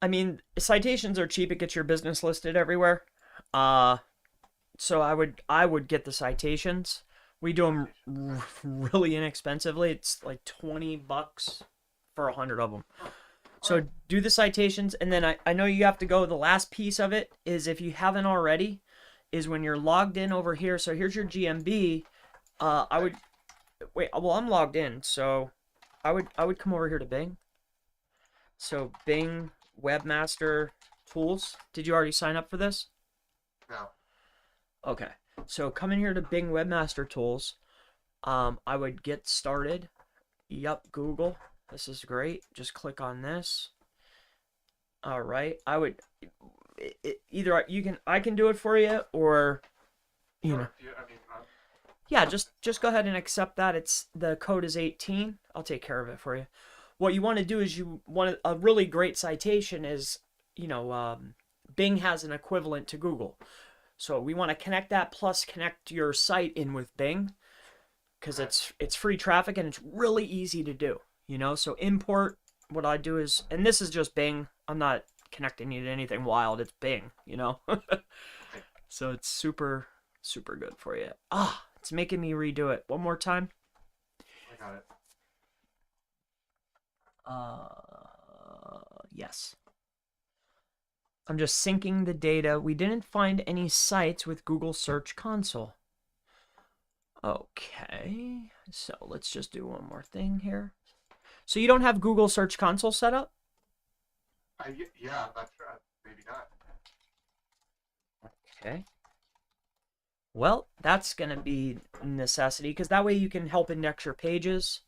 I mean, citations are cheap. It gets your business listed everywhere. So I would get the citations. We do them really inexpensively. It's like $20 for 100 of them. So do the citations, and then I know you have to go. The last piece of it is, if you haven't already, is when you're logged in over here. So here's your GMB. I would wait. Well, I'm logged in, so I would come over here to Bing. So Bing Webmaster Tools. Did you already sign up for this? No. Okay. So come in here to Bing Webmaster Tools. I would get started. Yup, Google. This is great. Just click on this. All right. Either I can do it for you, or yeah, just go ahead and accept that. The code is 18. I'll take care of it for you. What you want to do is a really great citation is, Bing has an equivalent to Google. So we want to connect that plus connect your site in with Bing, because it's free traffic and it's really easy to do. So import, what I do is, and this is just Bing. I'm not connecting you to anything wild. It's Bing, So it's super, super good for you. It's making me redo it. One more time. I got it. Yes. I'm just syncing the data. We didn't find any sites with Google Search Console. Okay, so let's just do one more thing here. So you don't have Google Search Console set up? Yeah, I'm not sure. Maybe not. Okay. Well, that's going to be a necessity, because that way you can help index your pages.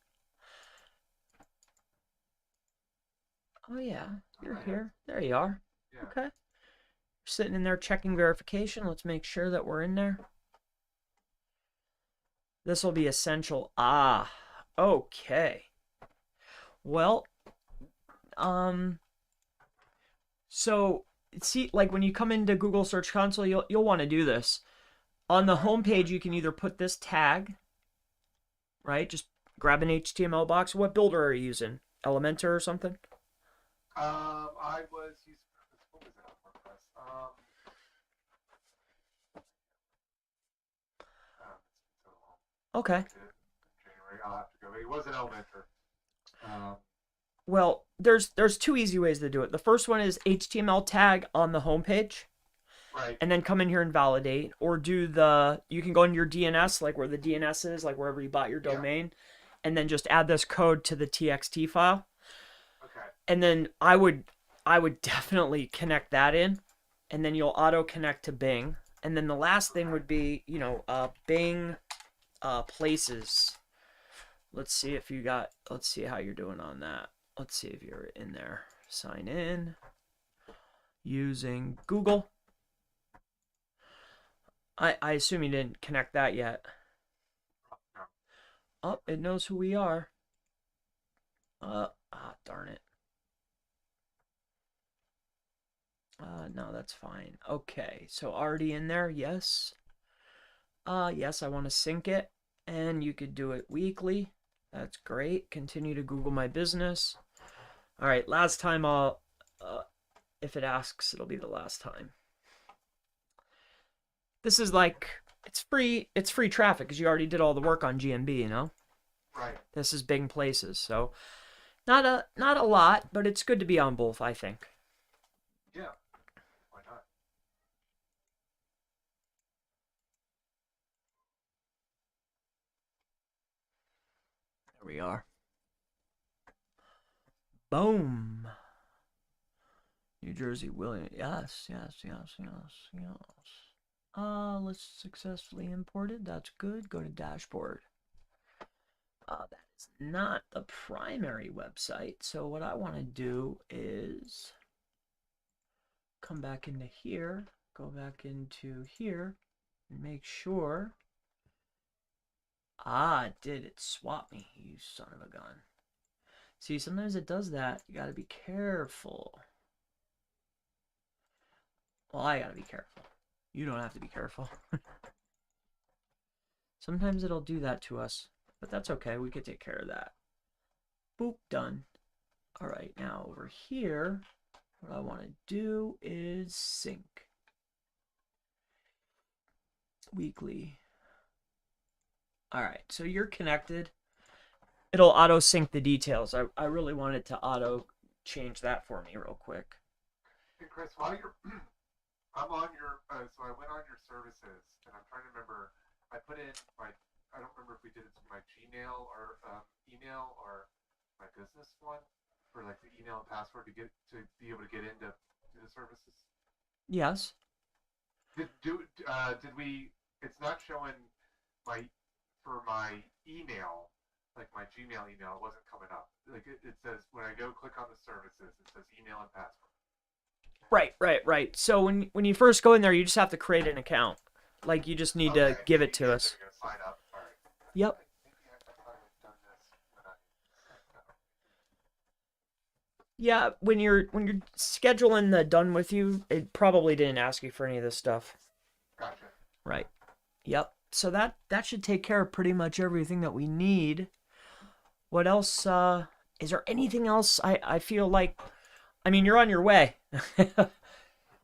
Oh, yeah. You're here. There you are. Yeah. Okay. Sitting in there checking verification. Let's make sure that we're in there. This will be essential. Okay. Well, so see, like when you come into Google Search Console, you'll want to do this. On the home page, you can either put this tag, right? Just grab an HTML box. What builder are you using? Elementor or something? I was using, what was it on WordPress? Okay. January, I'll have to go. It wasn't Elementor. Well, there's two easy ways to do it. The first one is HTML tag on the homepage, Right. and then come in here and validate, or you can go into your DNS, like where the DNS is, like wherever you bought your Yeah. domain, and then just add this code to the TXT file. Okay. And then I would definitely connect that in, and then you'll auto connect to Bing. And then the last thing would be, Bing places. Let's see how you're doing on that. Let's see if you're in there. Sign in using Google. I assume you didn't connect that yet. Oh, it knows who we are. Darn it. No, that's fine. Okay, so already in there, yes. Yes, I want to sync it, and you could do it weekly. That's great. Continue to Google My Business. All right, last time if it asks, it'll be the last time. This is like, it's free traffic because you already did all the work on GMB, you know? Right. This is Bing Places, so not a lot, but it's good to be on both, I think. Yeah. Why not? There we are. Boom. New Jersey, William. Yes. Let's successfully imported. That's good. Go to dashboard. That is not the primary website. So what I want to do is come back into here, go back into here, and make sure. It did. It swapped me, you son of a gun. See, sometimes it does that. You got to be careful. Well, I got to be careful. You don't have to be careful. Sometimes it'll do that to us, but that's okay. We could take care of that. Boop, done. All right, now over here, what I want to do is sync. Weekly. All right, so you're connected. It'll auto sync the details. I really wanted to auto change that for me real quick. Hey, Chris, while you're, I'm on your, so I went on your services, and I'm trying to remember, I put in I don't remember if we did it to my Gmail or email or my business one for like the email and password to be able to get into the services. Yes. Did we? It's not showing for my email, like my Gmail email, it wasn't coming up. Like it says when I go click on the services, it says email and password. Right. So when you first go in there, you just have to create an account. Like you just need to give it to us. Sign up. All right. Yep. Yeah, when you're scheduling the done with you, it probably didn't ask you for any of this stuff. Gotcha. Right. Yep. So that should take care of pretty much everything that we need. What else? Is there anything else? I feel like, I mean, you're on your way.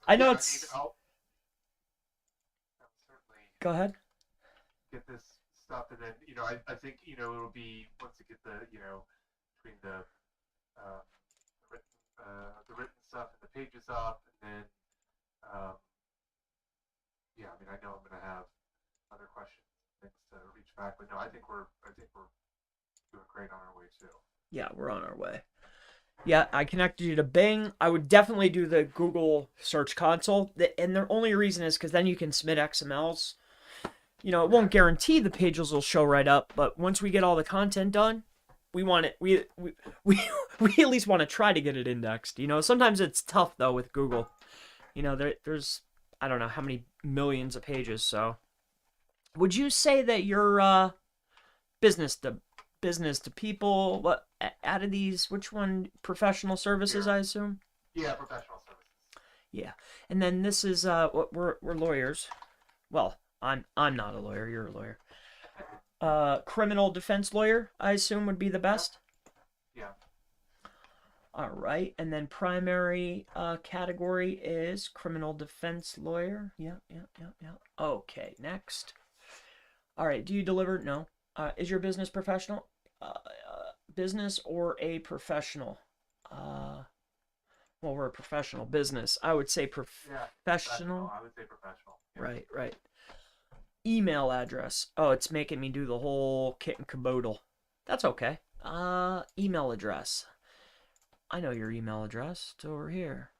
I know it's. I'll certainly Go ahead. get this stuff, and then I think it'll be once you get the between the written stuff and the pages up, and then yeah, I mean I know I'm gonna have other questions, things to reach back, but no, I think we're doing great on our way too. Yeah, we're on our way. Yeah, I connected you to Bing. I would definitely do the Google Search Console. And the only reason is because then you can submit XMLs. It won't guarantee the pages will show right up, but once we get all the content done, we want it. We at least want to try to get it indexed. Sometimes it's tough though with Google. There's I don't know how many millions of pages. So, would you say that you're business to people? What out of these? Which one? Professional services, I assume. Yeah, professional services. Yeah, and then this is what we're lawyers. Well, I'm not a lawyer. You're a lawyer. Criminal defense lawyer, I assume would be the best. Yeah. All right, and then primary category is criminal defense lawyer. Yeah. Okay, next. All right, do you deliver? No. Is your business professional? Business or a professional? Well, we're a professional business. I would say Yeah, professional. professional. I would say professional. Yeah. Right, right. Email address. Oh, it's making me do the whole kit and caboodle. That's okay. Email address. I know your email address. It's over here.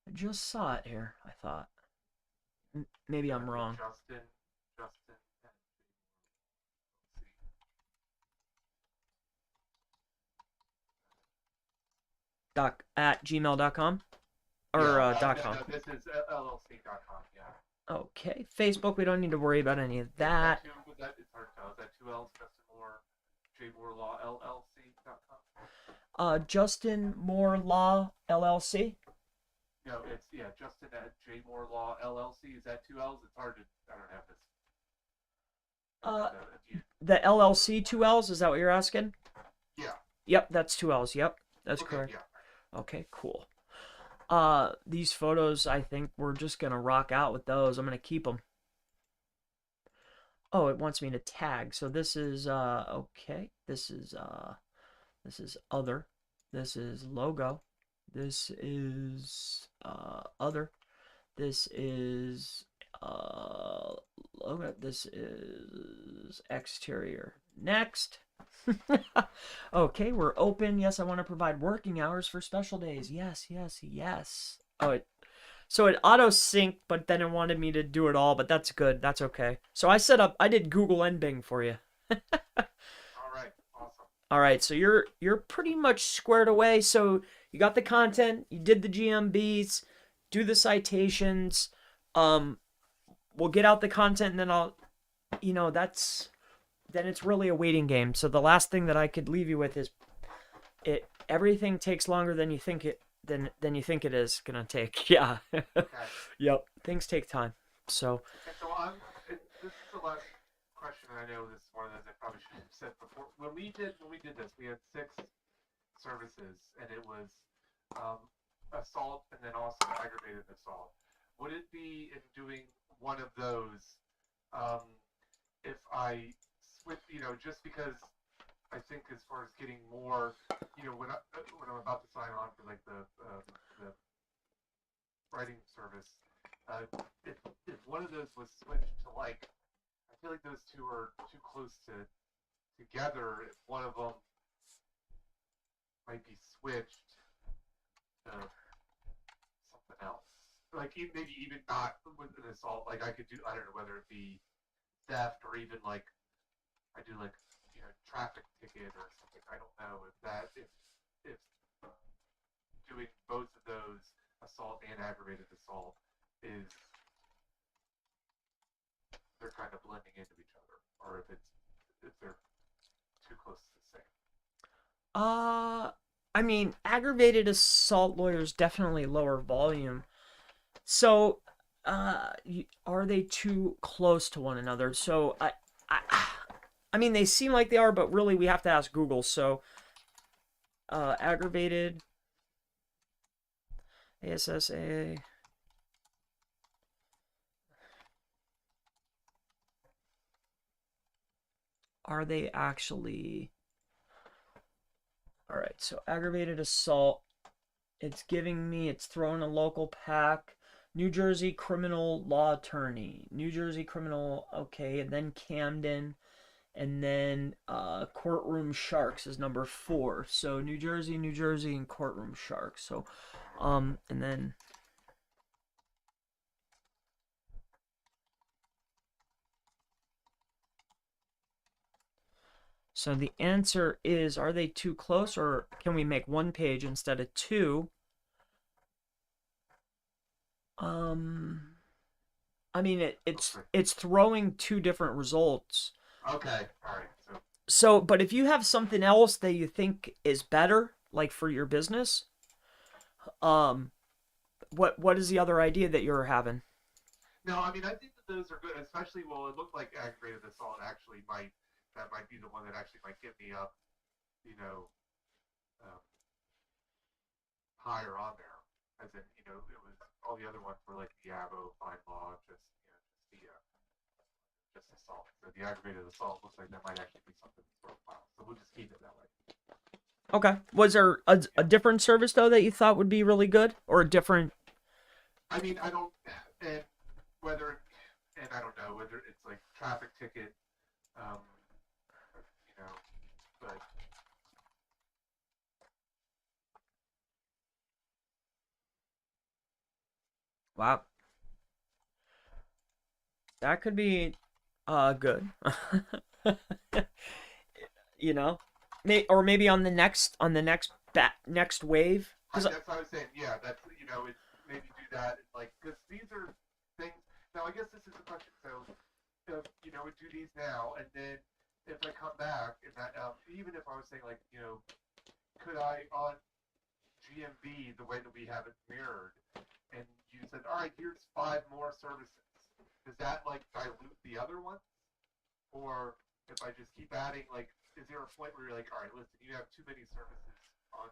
I just saw it here, I thought. Maybe Yeah, I'm so wrong. Justin, let's see. Doc at gmail.com or Yeah, dot no, com. no, this is LLC.com. Yeah. Okay. Facebook, we don't need to worry about any of Is that that. two? Was that? It's hard to tell. Is that two L's? Justin Moore, J Moore Law LLC.com. Justin Moore Law LLC. No, it's yeah, Justin at J Moore Law LLC. Is that two L's? It's hard to. I don't have this. Uh, You, the LLC, two L's. Is that what you're asking? yeah. Yep, that's two L's. Yep, that's Okay. correct. Yeah. Okay, cool. These photos, I think we're just gonna rock out with those. I'm gonna keep them. Oh, it wants me to tag. So this is okay. This is other. This is logo. This is other. This is logo. This is exterior. Next. Okay, we're open. Yes, I want to provide working hours for special days. Yes, yes, yes. Oh, so it auto synced, but then it wanted me to do it all, but that's good. That's okay. So I did Google and Bing for you. All right. Awesome. All right, so you're pretty much squared away. So you got the content, you did the GMBs, do the citations. We'll get out the content, and then then it's really a waiting game. So the last thing that I could leave you with is everything takes longer than you think it is gonna take. Yeah. Okay. Yep. Things take time. So Okay. So this is the last question. I know this is one of those I probably should have said before. When we did this, we had 6 services, and it was um, assault and then also aggravated assault. Would it be in doing one of those um, if I switch? Just because I think as far as getting more, when I'm about to sign on for like the writing service, uh, if one of those was switched to like, I feel like those two are too close together. If one of them might be switched to something else, like maybe even not with an assault, like I could do, I don't know whether it be theft or even like I do like traffic ticket or something. I don't know if doing both of those assault and aggravated assault is they're kind of blending into each other, or if they're too close to the same. I mean, aggravated assault lawyers definitely lower volume. So, are they too close to one another? So, I, I mean, they seem like they are, but really, we have to ask Google. So, aggravated ASSA. Are they actually? All right. So, aggravated assault. It's throwing a local pack. New Jersey criminal law attorney. New Jersey criminal, okay, and then Camden. And then Courtroom Sharks is number 4. So New Jersey, and Courtroom Sharks. So, and then. So the answer is, are they too close, or can we make one page instead of two? I mean, it's throwing two different results. Okay, all right. So, but if you have something else that you think is better, like for your business, um, what is the other idea that you're having? No, I mean I think that those are good, especially it looked like aggravated assault actually might be the one that actually might get me up, you know, um, higher on there. As in, it was all the other ones were like the Avo, fine law, just assault. So the aggravated assault looks like that might actually be something worthwhile. So we'll just keep it that way. Okay. Was there a Yeah. different service though that you thought would be really good, or a different? I mean, I don't, and whether, and I don't know whether it's like traffic ticket, um, you know, but Wow, that could be good. You know, or maybe on the next wave. Because that's what I was saying. Yeah, that's it's maybe do that like because these are things. Now, I guess this is a question. So, we do these now, and then if I come back, and that even if I was saying like could I on GMB the way that we have it mirrored, and you said, all right, here's five more services. Does that like dilute the other ones, or if I just keep adding, like, is there a point where you're like, all right, listen, you have too many services on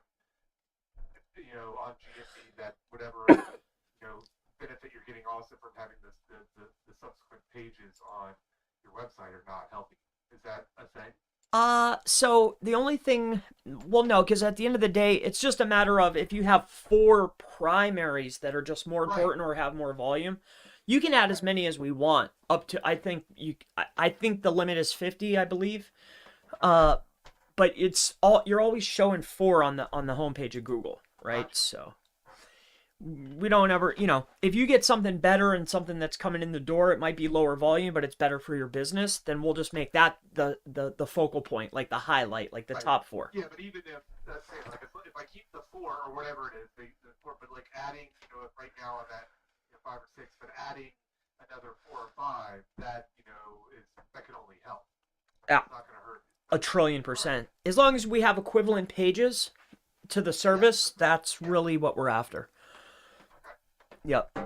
on GMB that whatever benefit you're getting also from having the subsequent pages on your website are not helping. Is that a thing? so the only thing, well, no, because at the end of the day, it's just a matter of if you have four primaries that are just more Right. important or have more volume, you can add Okay. as many as we want. Up to, I think the limit is 50, I believe. Okay. Uh, but it's all you're always showing four on the homepage of Google, right? Gotcha. So we don't ever, if you get something better and something that's coming in the door, it might be lower volume, but it's better for your business, then we'll just make that the focal point, like the highlight, like the Right. top four. Yeah, but even if let's say like if I keep the four or whatever it is, the four, but like adding, if right now I'm at five or six, but adding another four or five, that is that can only help. Yeah, It's not going to hurt. a trillion All right. percent. As long as we have equivalent pages to the Yes. service, that's Yeah. really what we're after. Okay. Yep.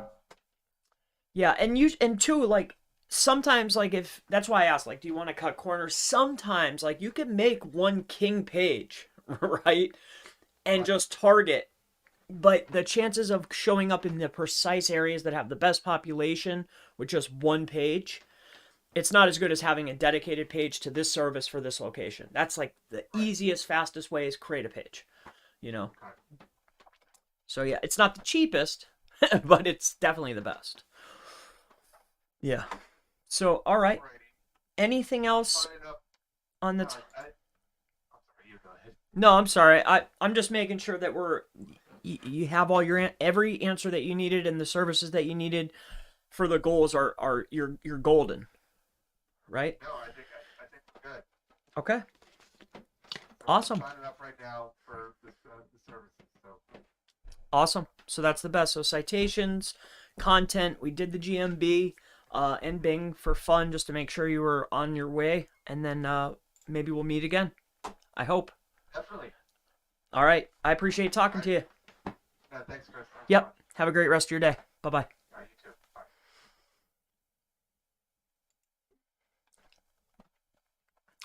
Yeah, and two, like sometimes, like if that's why I asked, like, do you want to cut corners? Sometimes, like you can make one king page, right, and Right. just target, but the chances of showing up in the precise areas that have the best population with just one page, it's not as good as having a dedicated page to this service for this location. That's like the Right. easiest, fastest way is create a page, you know. Okay. So yeah, it's not the cheapest, but it's definitely the best. Yeah. So all right. Alrighty. Anything else Fine enough. on the? No, I'm sorry. You go ahead. No, I'm sorry. I'm just making sure that you have all your every answer that you needed and the services that you needed for the goals are you're golden, right? No, I think we're good. Okay. So I'm Awesome. signing up right now for the services. So Awesome. So that's the best. So citations, content, we did the GMB, and Bing for fun just to make sure you were on your way, and then maybe we'll meet again. I hope. definitely. All right. I appreciate All talking right. to you. No, thanks, Chris. Thanks a Yep. lot. Have a great rest of your day. Bye bye. All right, you too. Bye.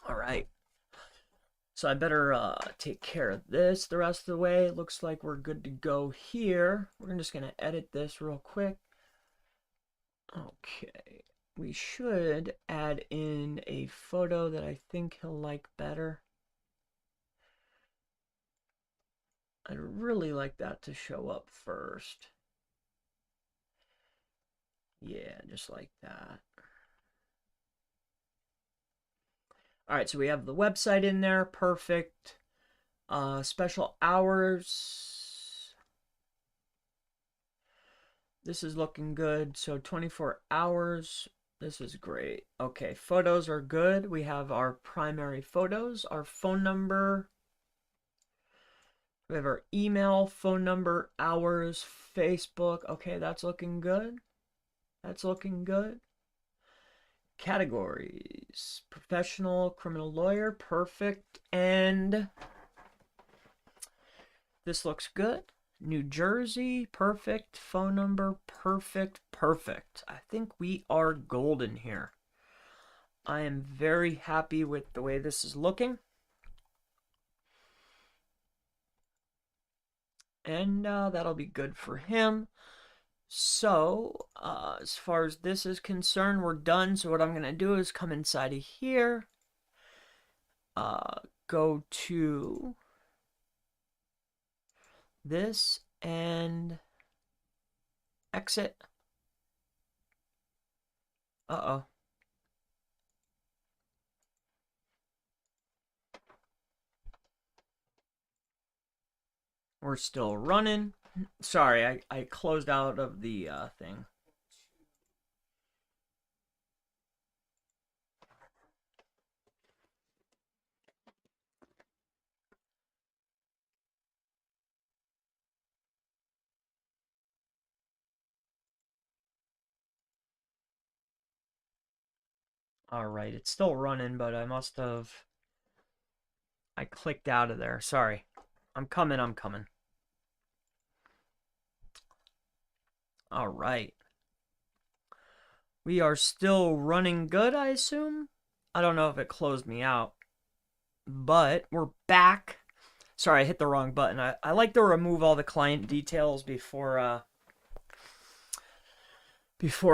All right. So I better take care of this the rest of the way. It looks like we're good to go here. We're just going to edit this real quick. Okay. We should add in a photo that I think he'll like better. I'd really like that to show up first. Yeah, just like that. All right, so we have the website in there. Perfect. Special hours. This is looking good. So 24 hours. This is great. Okay, photos are good. We have our primary photos, our phone number. We have our email, phone number, hours, Facebook. Okay, that's looking good. That's looking good. Categories: professional, criminal lawyer. Perfect. And this looks good. New Jersey, perfect. Phone number, perfect, perfect. I think we are golden here. I am very happy with the way this is looking. And that'll be good for him. So, as far as this is concerned, we're done. So what I'm going to do is come inside of here. Go to this and exit. Uh-oh. We're still running. Sorry, I closed out of the thing. All right, it's still running, but I must have... I clicked out of there. Sorry. I'm coming. All right. We are still running good, I assume? I don't know if it closed me out, but we're back. Sorry, I hit the wrong button. I like to remove all the client details before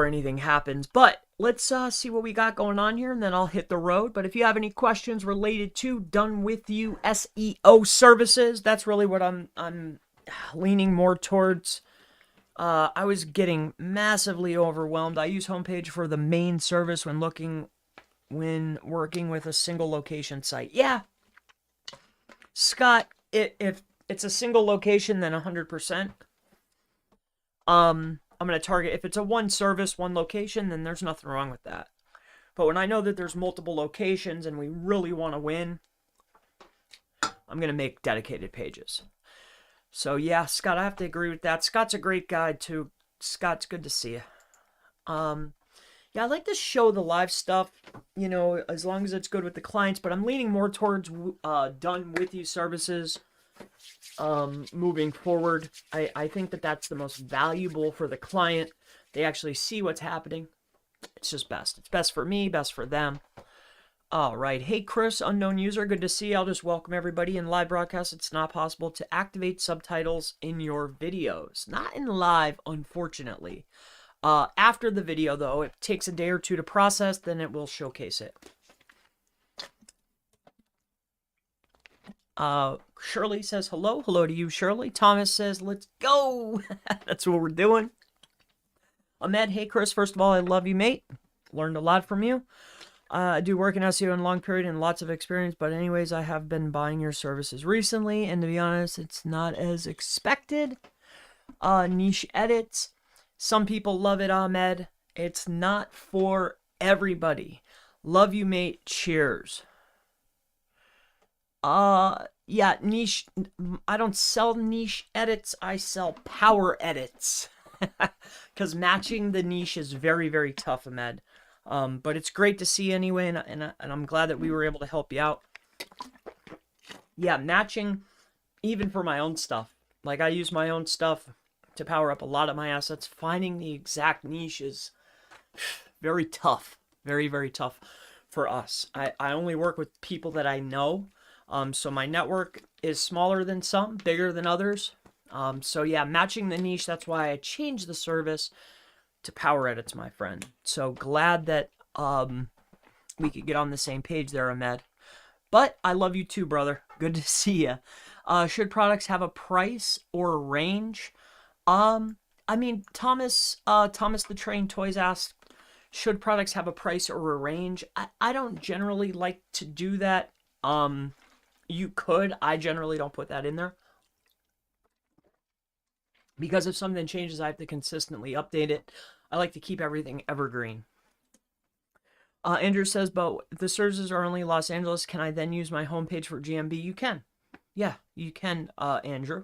anything happens. But let's see what we got going on here, and then I'll hit the road. But if you have any questions related to Done With You SEO services, that's really what I'm leaning more towards. I was getting massively overwhelmed. I use homepage for the main service when working with a single location site. Yeah, Scott, if it's a single location, then 100%. I'm going to target, if it's a one service, one location, then there's nothing wrong with that. But when I know that there's multiple locations and we really want to win, I'm going to make dedicated pages. So yeah, Scott, I have to agree with that. Scott's a great guy too. Scott, it's good to see you. Yeah, I like to show the live stuff, as long as it's good with the clients, but I'm leaning more towards Done With You services moving forward. I think that that's the most valuable for the client. They actually see what's happening. It's just best. It's best for me, best for them. All right. Hey, Chris, unknown user. Good to see you. I'll just welcome everybody in live broadcast. It's not possible to activate subtitles in your videos. Not in live, unfortunately. After the video, though, it takes a day or two to process, then it will showcase it. Shirley says hello. Hello to you, Shirley. Thomas says, let's go. That's what we're doing. Ahmed, hey, Chris. First of all, I love you, mate. Learned a lot from you. I do work in SEO in a long period and lots of experience, but anyways, I have been buying your services recently, and to be honest, it's not as expected. Niche edits. Some people love it, Ahmed. It's not for everybody. Love you, mate. Cheers. Yeah, niche. I don't sell niche edits. I sell power edits. Because matching the niche is very, very tough, Ahmed. But it's great to see anyway, and I'm glad that we were able to help you out. Yeah, matching, even for my own stuff. Like, I use my own stuff to power up a lot of my assets. Finding the exact niche is very tough. Very, very tough for us. I only work with people that I know. So my network is smaller than some, bigger than others. So yeah, matching the niche, that's why I changed the service to power edits, my friend. So glad that we could get on the same page there, Ahmed. But I love you too, brother. Good to see you. Should products have a price or a range? I mean, Thomas the Train Toys asked, should products have a price or a range? I don't generally like to do that. You could. I generally don't put that in there. Because if something changes, I have to consistently update it. I like to keep everything evergreen. Andrew says, but if the services are only Los Angeles, can I then use my homepage for GMB? You can. Yeah, you can, Andrew.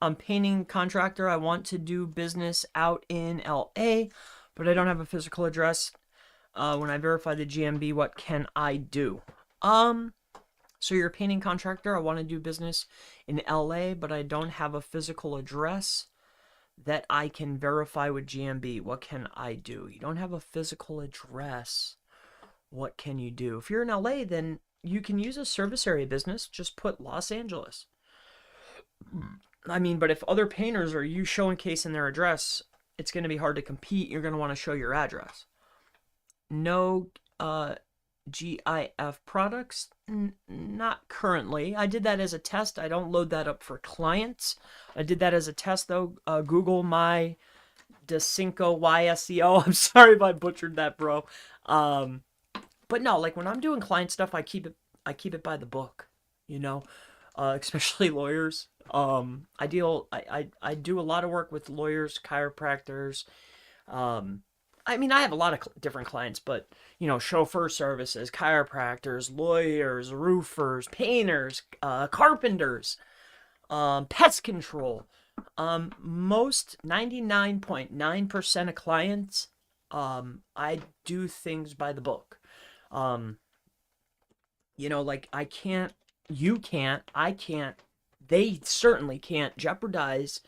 I'm painting contractor. I want to do business out in LA, but I don't have a physical address. When I verify the GMB, what can I do? So you're a painting contractor. I want to do business in LA, but I don't have a physical address that I can verify with GMB. What can I do? You don't have a physical address. What can you do? If you're in LA, then you can use a service area business. Just put Los Angeles. I mean, but if other painters are you showcasing their address, it's going to be hard to compete. You're going to want to show your address. No GIF products? Not currently. I did that as a test. I don't load that up for clients. I did that as a test though. Google my DeCinco YSEO. I'm sorry if I butchered that, bro. But no, like when I'm doing client stuff, I keep it by the book, you know, especially lawyers. I do a lot of work with lawyers, chiropractors. Um, I mean, I have a lot of different clients, but chauffeur services, chiropractors, lawyers, roofers, painters, carpenters, pest control. Most 99.9% of clients, I do things by the book. Um, like I can't, you can't, I can't, they certainly can't jeopardize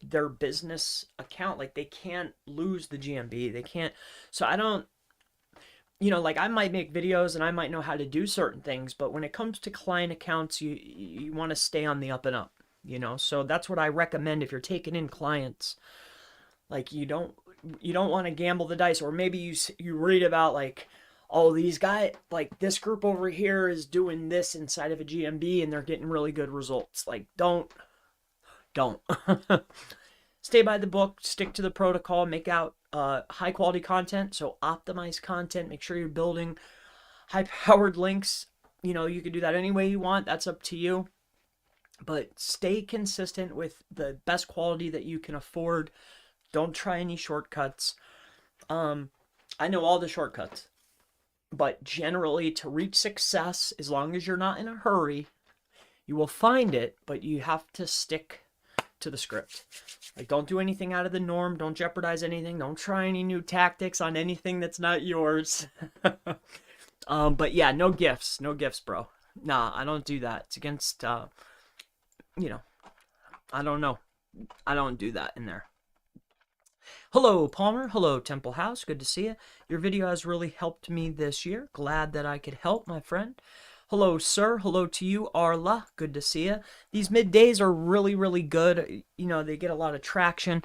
their business account. Like they can't lose the GMB. They can't. So I don't, like I might make videos and I might know how to do certain things, but when it comes to client accounts, you want to stay on the up and up, So that's what I recommend if you're taking in clients. Like you don't want to gamble the dice, or maybe you read about like, oh, these guys, like this group over here is doing this inside of a GMB and they're getting really good results. Like don't stay by the book, stick to the protocol, make out high quality content. So optimize content, make sure you're building high powered links. You can do that any way you want. That's up to you. But stay consistent with the best quality that you can afford. Don't try any shortcuts. I know all the shortcuts, but generally to reach success, as long as you're not in a hurry, you will find it, but you have to stick to the script. Like, don't do anything out of the norm. Don't jeopardize anything. Don't try any new tactics on anything that's not yours. But yeah, no gifts, bro. Nah, I don't do that. It's against, I don't know. I don't do that in there. Hello, Palmer. Hello, Temple House. Good to see you. Your video has really helped me this year. Glad that I could help, my friend. Hello, sir. Hello to you, Arla. Good to see you. These middays are really, really good. They get a lot of traction.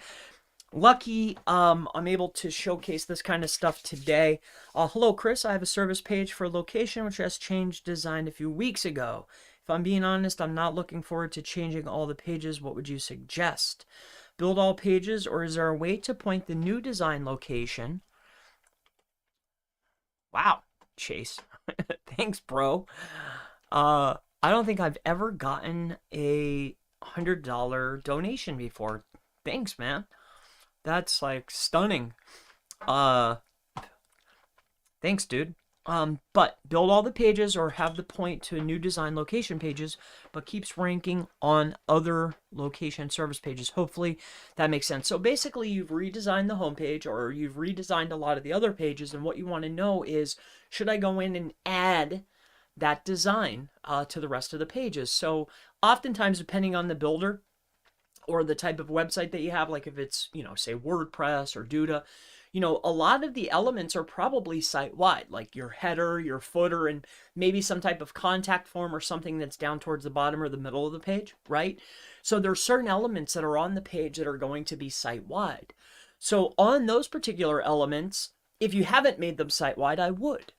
Lucky, I'm able to showcase this kind of stuff today. Hello, Chris. I have a service page for location, which has changed design a few weeks ago. If I'm being honest, I'm not looking forward to changing all the pages. What would you suggest? Build all pages, or is there a way to point the new design location? Wow, Chase. Thanks, bro. I don't think I've ever gotten a $100 donation before. Thanks, man. That's like stunning. Thanks, dude. But build all the pages or have the point to new design location pages, but keeps ranking on other location service pages. Hopefully that makes sense. So basically you've redesigned the homepage, or you've redesigned a lot of the other pages, and what you want to know is, should I go in and add that design to the rest of the pages? So oftentimes, depending on the builder or the type of website that you have, like if it's, say WordPress or Duda, a lot of the elements are probably site-wide, like your header, your footer, and maybe some type of contact form or something that's down towards the bottom or the middle of the page, right? So there's certain elements that are on the page that are going to be site-wide. So on those particular elements, if you haven't made them site-wide, I would.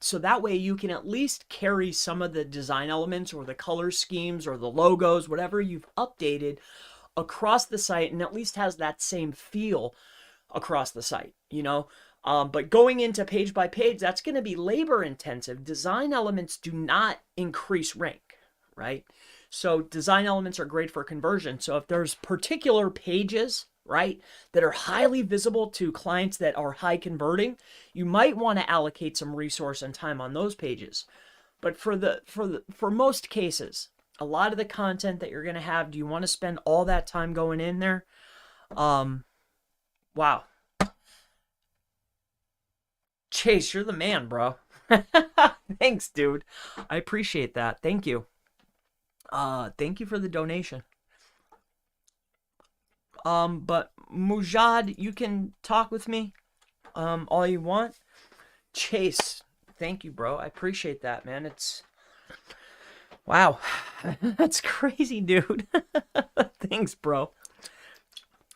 So that way you can at least carry some of the design elements or the color schemes or the logos, whatever you've updated across the site, and at least has that same feel across the site, but going into page by page, that's going to be labor intensive. Design elements do not increase rank, right? So design elements are great for conversion. So if there's particular pages, right, that are highly visible to clients that are high converting, you might want to allocate some resource and time on those pages. But for most cases, a lot of the content that you're going to have, do you want to spend all that time going in there? Wow. Chase, you're the man, bro. Thanks, dude. I appreciate that. Thank you. Thank you for the donation. But Mujad, you can talk with me all you want. Chase, thank you, bro. I appreciate that, man. It's wow. That's crazy, dude. Thanks, bro.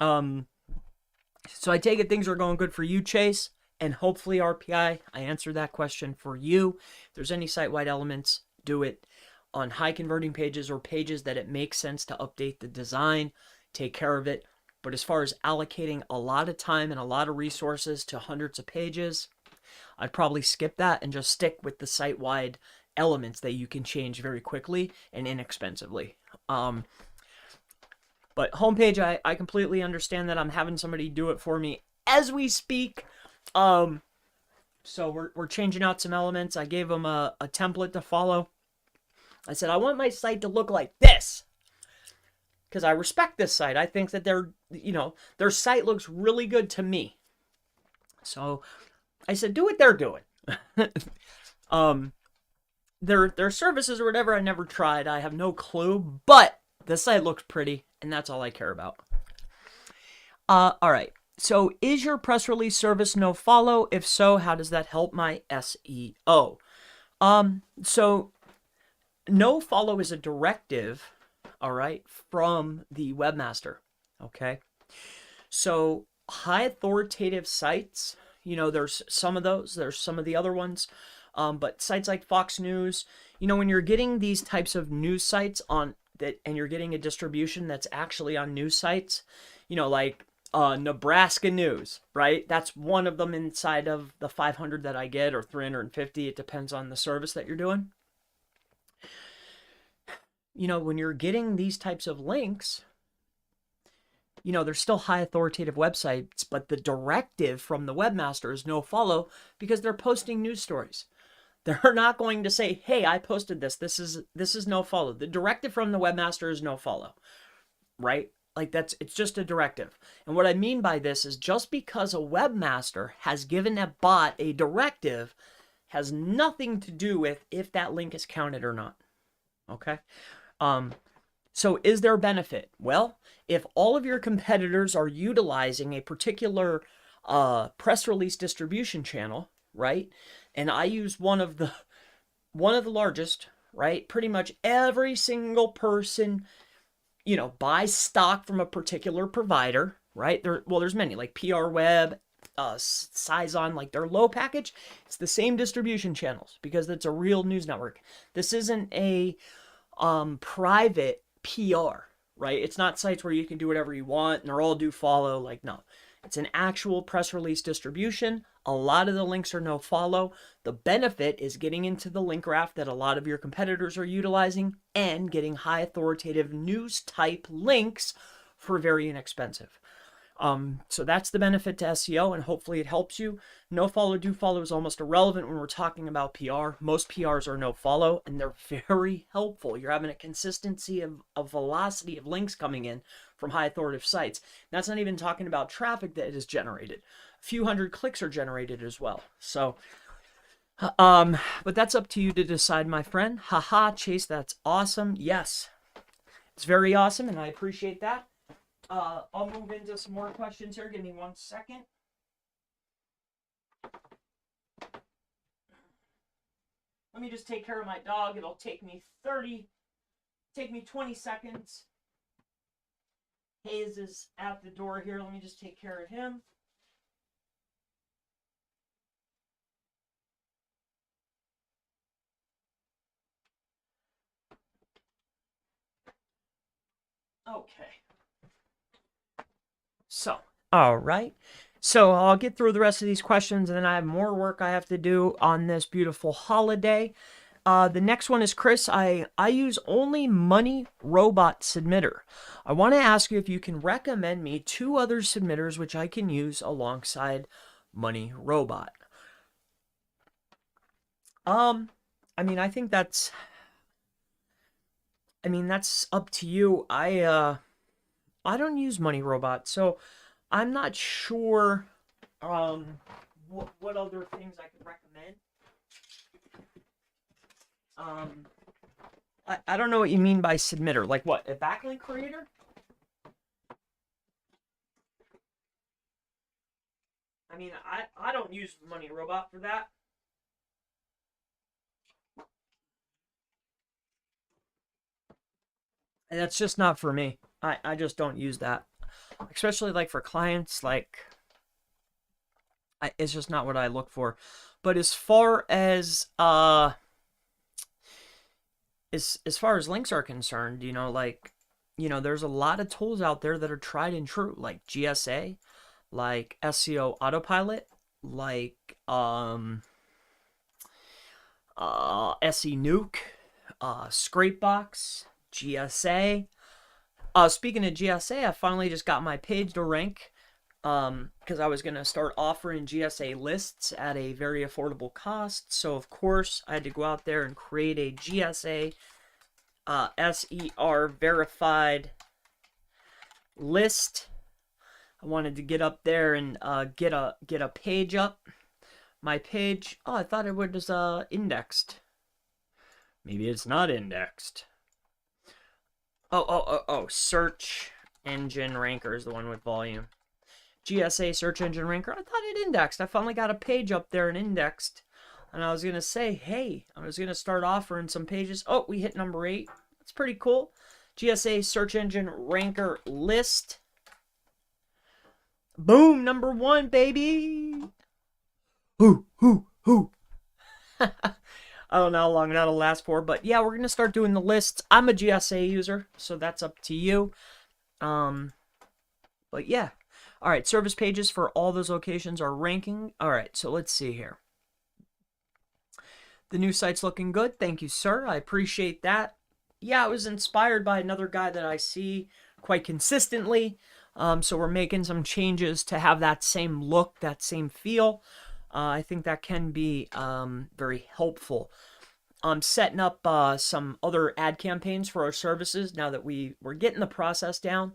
So I take it things are going good for you, Chase, And hopefully RPI, I answered that question for you. If there's any site-wide elements, do it on high converting pages or pages that it makes sense to update the design, take care of it. But as far as allocating a lot of time and a lot of resources to hundreds of pages, I'd probably skip that and just stick with the site-wide elements that you can change very quickly and inexpensively. But homepage, I completely understand that. I'm having somebody do it for me as we speak. So we're changing out some elements. I gave them a template to follow. I said, I want my site to look like this. Because I respect this site. I think that their site looks really good to me. So I said, do what they're doing. Their services or whatever, I never tried. I have no clue. But the site looks pretty, and that's all I care about. All right. So is your press release service no follow? If so, how does that help my SEO? So no follow is a directive, all right, from the webmaster, okay? So high authoritative sites, there's some of those, there's some of the other ones, but sites like Fox News, when you're getting these types of news sites on that, and you're getting a distribution that's actually on news sites, like Nebraska News, right? That's one of them inside of the 500 that I get, or 350. It depends on the service that you're doing. When you're getting these types of links, they're still high authoritative websites, but the directive from the webmaster is no follow because they're posting news stories. They're not going to say, hey, I posted this. This is no follow. The directive from the webmaster is no follow, right? Like it's just a directive. And what I mean by this is just because a webmaster has given a bot a directive has nothing to do with if that link is counted or not. Okay? So is there benefit? Well, if all of your competitors are utilizing a particular press release distribution channel, right? And I use one of the largest, right? Pretty much every single person, buys stock from a particular provider, right? There's many like PR Web, Sizon, like their low package. It's the same distribution channels because it's a real news network. This isn't a private PR, right? It's not sites where you can do whatever you want and they're all do follow. Like, no, it's an actual press release distribution. A lot of the links are no follow. The benefit is getting into the link graph that a lot of your competitors are utilizing and getting high authoritative news type links for very inexpensive. So that's the benefit to SEO, and hopefully it helps you. No follow, do follow is almost irrelevant when we're talking about PR. Most PRs are no follow, and they're very helpful. You're having a consistency of velocity of links coming in from high authoritative sites. That's not even talking about traffic that is generated. A few hundred clicks are generated as well. So, but that's up to you to decide, my friend. Haha, Chase, that's awesome. Yes, it's very awesome, and I appreciate that. I'll move into some more questions here. Give me 1 second. Let me just take care of my dog. It'll take me 20 seconds. Hayes is at the door here. Let me just take care of him. Okay. So, all right. So I'll get through the rest of these questions, and then I have more work I have to do on this beautiful holiday. The next one is Chris. I use only Money Robot Submitter. I want to ask you if you can recommend me 2 other submitters which I can use alongside Money Robot. I think that's up to you. I don't use Money Robot, so I'm not sure what other things I could recommend. I don't know what you mean by submitter. Like what? A backlink creator? I don't use Money Robot for that. And that's just not for me. I just don't use that. Especially like for clients, like It's just not what I look for. But as far as as far as links are concerned, there's a lot of tools out there that are tried and true, like GSA, like SEO Autopilot, like SE Nuke, Scrapebox, GSA. Speaking of GSA, I finally just got my page to rank because I was going to start offering GSA lists at a very affordable cost. So, of course, I had to go out there and create a GSA SER verified list. I wanted to get up there and get a page up. My page, I thought it was indexed. Maybe it's not indexed. Oh, search engine ranker is the one with volume. GSA search engine ranker. I thought it indexed. I finally got a page up there and indexed. And I was going to say, hey, I was going to start offering some pages. Oh, we hit number 8. That's pretty cool. GSA search engine ranker list. Boom, number 1, baby. Hoo. I don't know how long that'll last for, but yeah, we're going to start doing the lists. I'm a GSA user, so that's up to you. But yeah. All right, service pages for all those locations are ranking. All right, so let's see here. The new site's looking good. Thank you, sir. I appreciate that. Yeah, I was inspired by another guy that I see quite consistently. So we're making some changes to have that same look, that same feel. I think that can be very helpful. I'm setting up some other ad campaigns for our services now that we're getting the process down.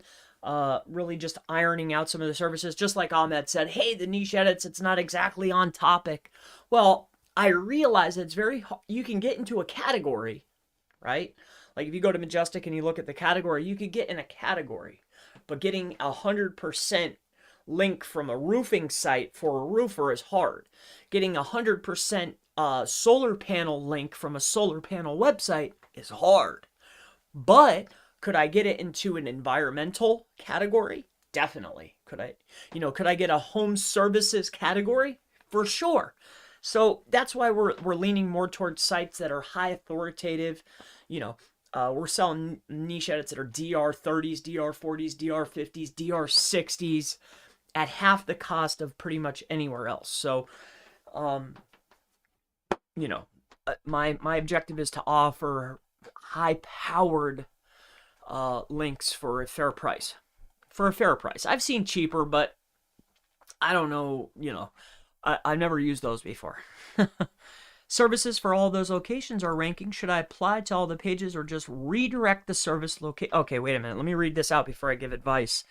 Really just ironing out some of the services. Just like Ahmed said, hey, the niche edits, it's not exactly on topic. Well, I realize it's very hard. You can get into a category, right? Like if you go to Majestic and you look at the category, you could get in a category. But getting 100% link from a roofing site for a roofer is hard. Getting 100% solar panel link from a solar panel website is hard. But could I get it into an environmental category? Definitely. Could I get a home services category? For sure. So that's why we're leaning more towards sites that are high authoritative. We're selling niche edits that are DR30s, DR40s, DR50s, DR60s at half the cost of pretty much anywhere else. So, my objective is to offer high-powered links for a fair price. I've seen cheaper, but I don't know, I've never used those before. Services for all those locations are ranking. Should I apply to all the pages or just redirect the service location? Okay, wait a minute. Let me read this out before I give advice.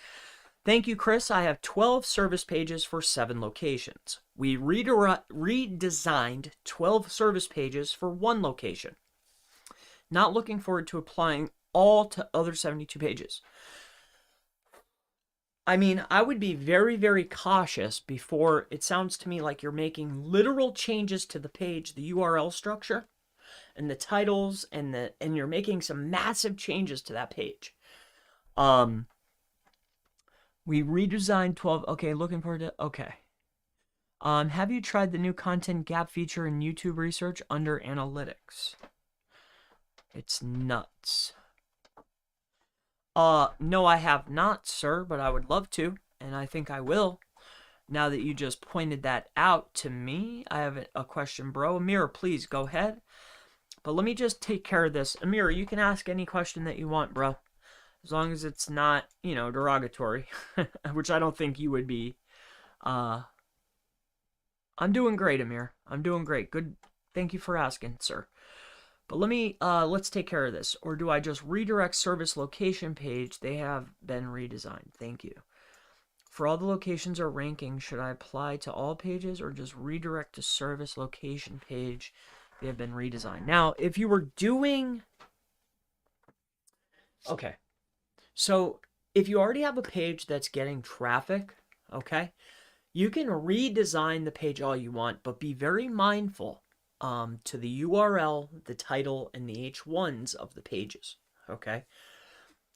Thank you, Chris. I have 12 service pages for 7 locations. We redesigned 12 service pages for 1 location. Not looking forward to applying all to other 72 pages. I mean, I would be very, very cautious before it sounds to me like you're making literal changes to the page, the URL structure, and the titles, and you're making some massive changes to that page. We redesigned 12. Okay, looking forward to. Okay. Have you tried the new content gap feature in YouTube research under analytics? It's nuts. No, I have not, sir, but I would love to, and I think I will. Now that you just pointed that out to me, I have a question, bro. Amir, please go ahead. But let me just take care of this. Amir, you can ask any question that you want, bro. As long as it's not, derogatory, which I don't think you would be. I'm doing great, Amir. I'm doing great. Good. Thank you for asking, sir. But let's take care of this. Or do I just redirect service location page? They have been redesigned. Thank you. For all the locations are ranking, should I apply to all pages or just redirect to service location page? They have been redesigned. Now, if you were doing... Okay. So, if you already have a page that's getting traffic, okay, you can redesign the page all you want, but be very mindful to the URL, the title, and the H1s of the pages, okay?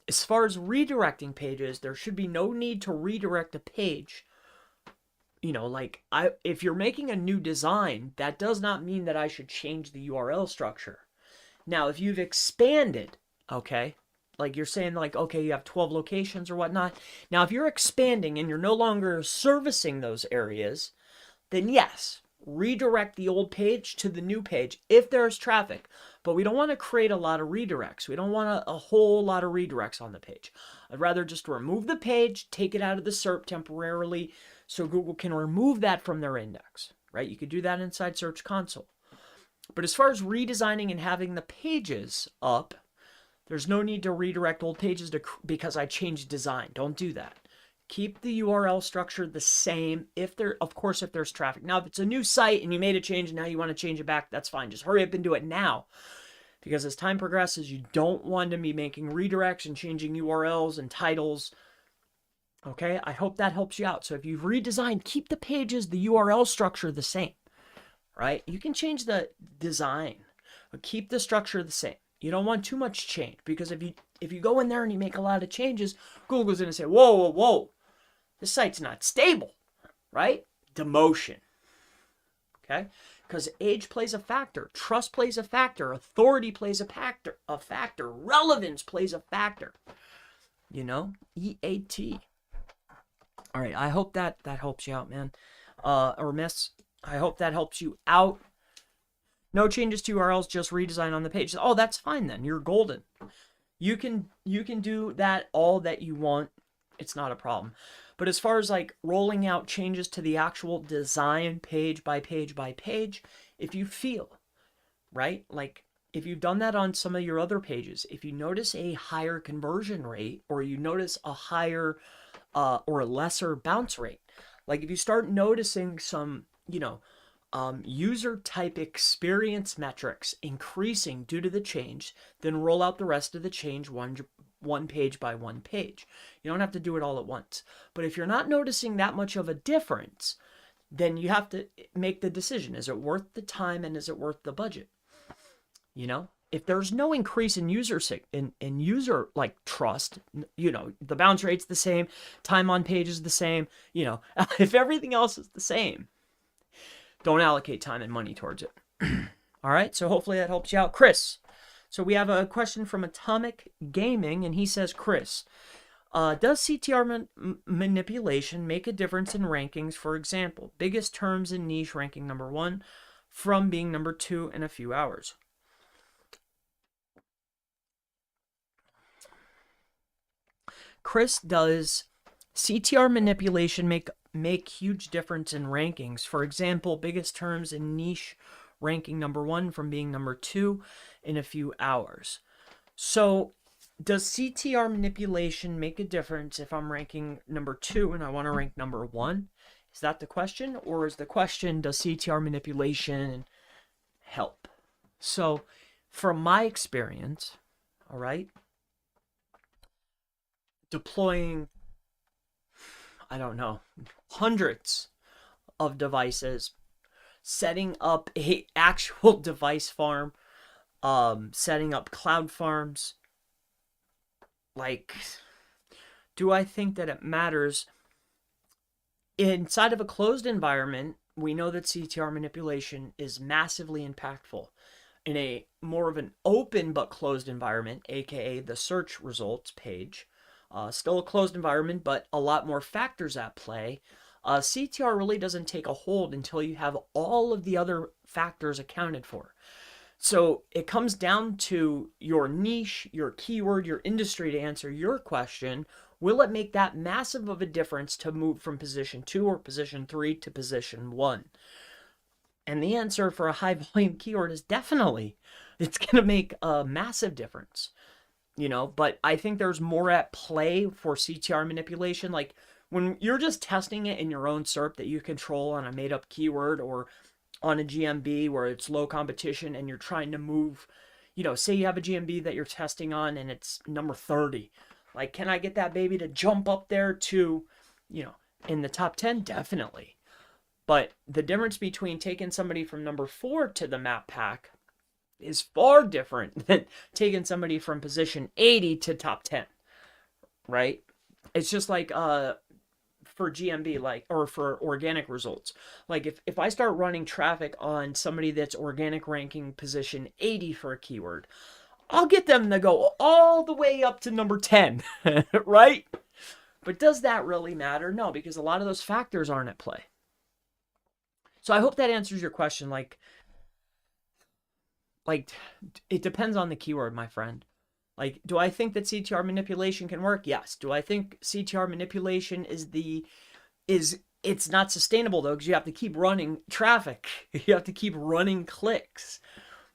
As far as redirecting pages, there should be no need to redirect a page like if you're making a new design, that does not mean that I should change the URL structure. Now, if you've expanded, okay, like you're saying, like, okay, you have 12 locations or whatnot. Now, if you're expanding and you're no longer servicing those areas, then yes, redirect the old page to the new page if there's traffic. But we don't want to create a lot of redirects. We don't want a whole lot of redirects on the page. I'd rather just remove the page, take it out of the SERP temporarily so Google can remove that from their index, right? You could do that inside Search Console. But as far as redesigning and having the pages up, there's no need to redirect old pages because I changed design. Don't do that. Keep the URL structure the same if there's traffic. Now, if it's a new site and you made a change and now you want to change it back, that's fine. Just hurry up and do it now. Because as time progresses, you don't want to be making redirects and changing URLs and titles. Okay, I hope that helps you out. So if you've redesigned, keep the pages, the URL structure the same, right? You can change the design, but keep the structure the same. You don't want too much change because if you go in there and you make a lot of changes, Google's going to say, whoa, whoa, whoa, this site's not stable, right? Demotion, okay? Because age plays a factor, trust plays a factor, authority plays a factor, relevance plays a factor, EAT. All right, I hope that helps you out, man, or miss. I hope that helps you out. No changes to URLs, just redesign on the page. Oh, that's fine then. You're golden. You can do that all that you want. It's not a problem. But as far as like rolling out changes to the actual design page by page by page, if you feel, right? Like if you've done that on some of your other pages, if you notice a higher conversion rate or you notice a higher or a lesser bounce rate, like if you start noticing some, user type experience metrics increasing due to the change, then roll out the rest of the change one page by one page. You don't have to do it all at once. But if you're not noticing that much of a difference, then you have to make the decision. Is it worth the time and is it worth the budget? If there's no increase in user like trust, the bounce rate's the same, time on page is the same, if everything else is the same, don't allocate time and money towards it. All right, so hopefully that helps you out. Chris, so we have a question from Atomic Gaming, and he says, Chris, does CTR manipulation make a difference in rankings? For example, biggest terms in niche ranking number 1 from being number 2 in a few hours. Chris, does CTR manipulation make huge difference in rankings? For example, biggest terms in niche ranking number 1 from being number 2 in a few hours. So does CTR manipulation make a difference if I'm ranking number 2 and I want to rank number 1? Is that the question? Or is the question, does CTR manipulation help? So from my experience, all right, deploying, I don't know, hundreds of devices, setting up a actual device farm, setting up cloud farms. Like, do I think that it matters? Inside of a closed environment, we know that CTR manipulation is massively impactful. In a more of an open but closed environment, aka the search results page, still a closed environment, but a lot more factors at play. CTR really doesn't take a hold until you have all of the other factors accounted for. So it comes down to your niche, your keyword, your industry to answer your question. Will it make that massive of a difference to move from position 2 or position 3 to position 1? And the answer for a high volume keyword is definitely. It's going to make a massive difference. But I think there's more at play for CTR manipulation. Like when you're just testing it in your own SERP that you control on a made up keyword or on a GMB where it's low competition and you're trying to move, say you have a GMB that you're testing on and it's number 30. Like, can I get that baby to jump up there to, in the top 10? Definitely. But the difference between taking somebody from number 4 to the map pack is far different than taking somebody from position 80 to top 10, right? It's just like for GMB, like, or for organic results. Like if I start running traffic on somebody that's organic ranking position 80 for a keyword, I'll get them to go all the way up to number 10, right? But does that really matter? No, because a lot of those factors aren't at play. So I hope that answers your question. Like it depends on the keyword, my friend. Like, do I think that CTR manipulation can work? Yes. Do I think CTR manipulation is it's not sustainable though, because you have to keep running traffic. You have to keep running clicks,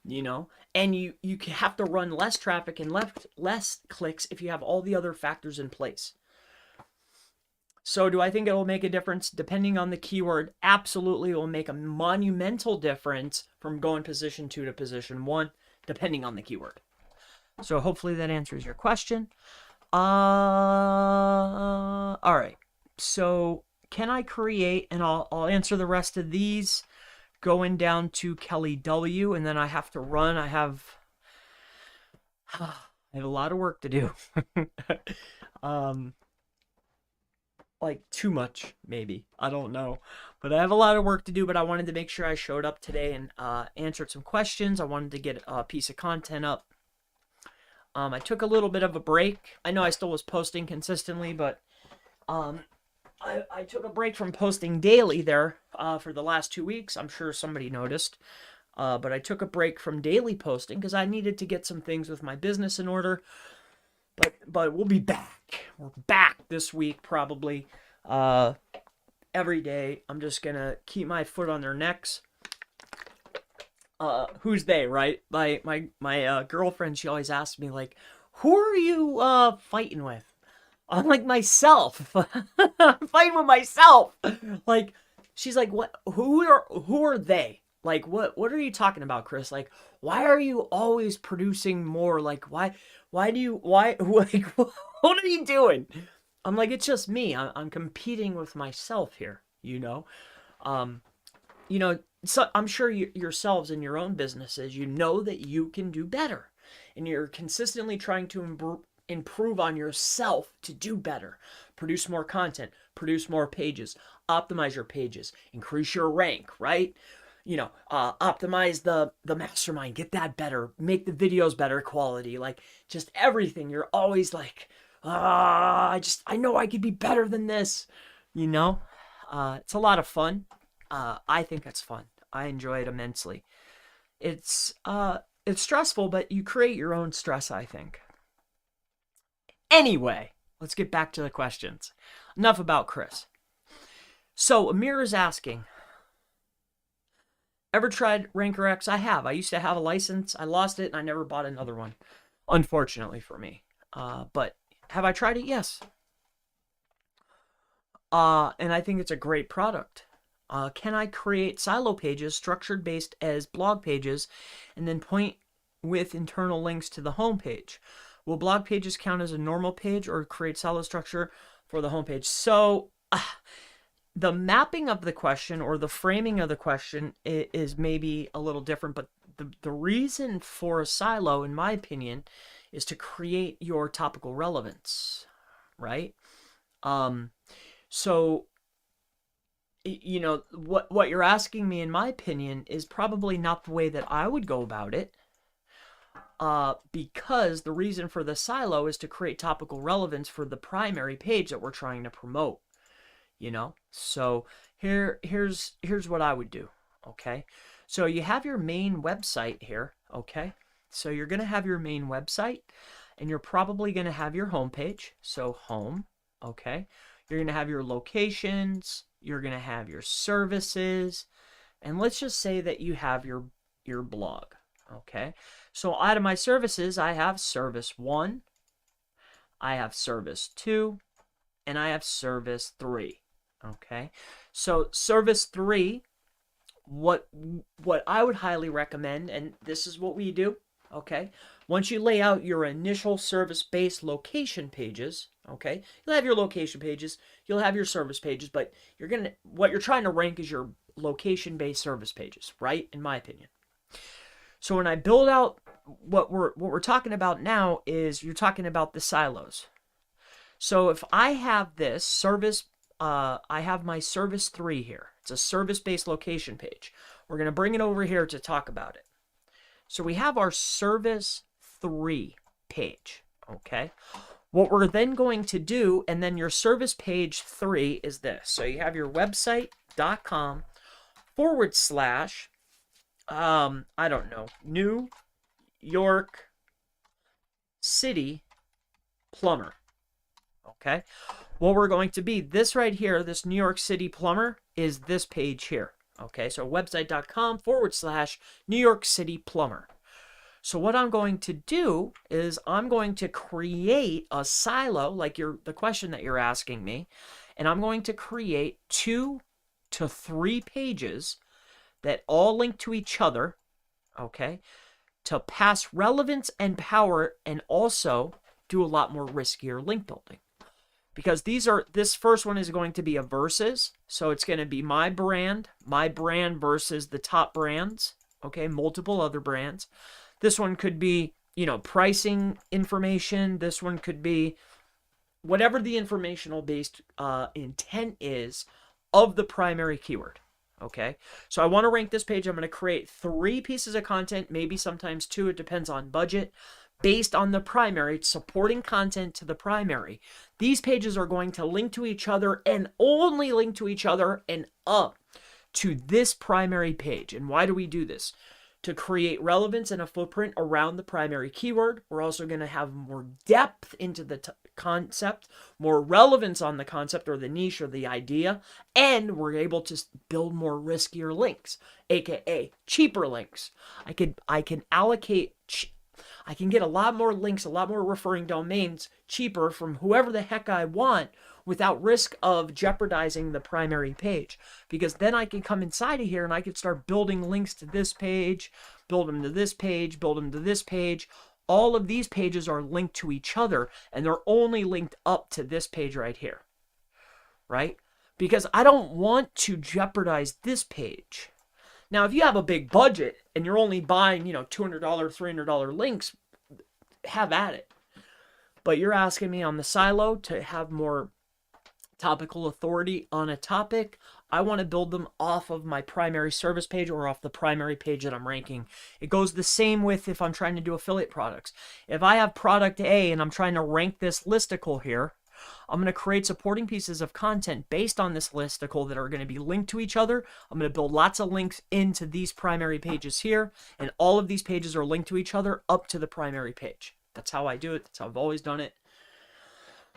you know? And you have to run less traffic and less clicks if you have all the other factors in place. So do I think it will make a difference depending on the keyword? Absolutely, it will make a monumental difference from going position 2 to position 1, depending on the keyword. So hopefully that answers your question. All right. So can I create, and I'll answer the rest of these, going down to Kelly W, and then I have to run. I have a lot of work to do. Like too much, maybe. I don't know. But I have a lot of work to do, but I wanted to make sure I showed up today and answered some questions. I wanted to get a piece of content up. I took a little bit of a break. I know I still was posting consistently, but I took a break from posting daily there for the last 2 weeks. I'm sure somebody noticed. But I took a break from daily posting because I needed to get some things with my business in order. But we'll be back. We're back this week probably. Every day. I'm just going to keep my foot on their necks. Who's they, right? My girlfriend, she always asks me, like, who are you fighting with? I'm like, myself. I'm fighting with myself. Like, she's like, what? Who are they? Like, what are you talking about, Chris? Like, why are you always producing more? Like, why, like, what are you doing? I'm like, it's just me. I'm competing with myself here, you know? So I'm sure yourselves in your own businesses, you know that you can do better. And you're consistently trying to improve on yourself to do better. Produce more content, produce more pages, optimize your pages, increase your rank, right? Optimize the mastermind, get that better, make the videos better quality, like just everything. You're always like, I know I could be better than this, It's a lot of fun. I think it's fun. I enjoy it immensely. It's stressful, but you create your own stress, I think. Anyway, let's get back to the questions. Enough about Chris. So Amir is asking, ever tried Ranker X? I have. I used to have a license. I lost it, and I never bought another one, unfortunately for me. But have I tried it? Yes. And I think it's a great product. Can I create silo pages structured based as blog pages and then point with internal links to the home page? Will blog pages count as a normal page or create silo structure for the home page? So the mapping of the question or the framing of the question is maybe a little different, but the reason for a silo, in my opinion, is to create your topical relevance, right? So what you're asking me, in my opinion, is probably not the way that I would go about it, because the reason for the silo is to create topical relevance for the primary page that we're trying to promote, So here's what I would do, okay? So you have your main website here, okay? So you're going to have your main website, and you're probably going to have your home page, so home, okay? You're going to have your locations, you're going to have your services, and let's just say that you have your blog, okay? So out of my services, I have service 1, I have service 2, and I have service 3, okay? So service 3, what I would highly recommend, and this is what we do, okay? Once you lay out your initial service-based location pages, okay, you'll have your location pages, you'll have your service pages, but what you're trying to rank is your location-based service pages, right? In my opinion. So when I build out what we're talking about now is you're talking about the silos. So if I have this service I have my service 3 here. It's a service-based location page. We're going to bring it over here to talk about it. So we have our service 3 page, okay? What we're then going to do, and then your service page 3 is this. So you have your website.com / I don't know, New York City plumber, okay? What we're going to be, this right here, this New York City plumber, is this page here, okay? So website.com / New York City plumber. So what I'm going to do is I'm going to create a silo, like the question that you're asking me, and I'm going to create 2 to 3 pages that all link to each other, okay, to pass relevance and power, and also do a lot more riskier link building. Because this first one is going to be a versus, so it's going to be my brand versus the top brands, okay, multiple other brands. This one could be, pricing information. This one could be whatever the informational based intent is of the primary keyword. Okay, so I want to rank this page. I'm going to create 3 pieces of content, maybe sometimes 2. It depends on budget. Based on the primary, supporting content to the primary. These pages are going to link to each other and only link to each other and up to this primary page. And why do we do this? To create relevance and a footprint around the primary keyword. We're also going to have more depth into the concept, more relevance on the concept or the niche or the idea, and we're able to build more riskier links, aka cheaper links. I can allocate, I can get a lot more links, a lot more referring domains cheaper from whoever the heck I want without risk of jeopardizing the primary page. Because then I can come inside of here and I can start building links to this page, build them to this page, build them to this page. All of these pages are linked to each other, and they're only linked up to this page right here, right? Because I don't want to jeopardize this page. Now, if you have a big budget and you're only buying, $200, $300 links, have at it. But you're asking me on the silo to have more topical authority on a topic. I want to build them off of my primary service page or off the primary page that I'm ranking. It goes the same with if I'm trying to do affiliate products. If I have product A and I'm trying to rank this listicle here, I'm going to create supporting pieces of content based on this listicle that are going to be linked to each other. I'm going to build lots of links into these primary pages here, and all of these pages are linked to each other up to the primary page. That's how I do it. That's how I've always done it.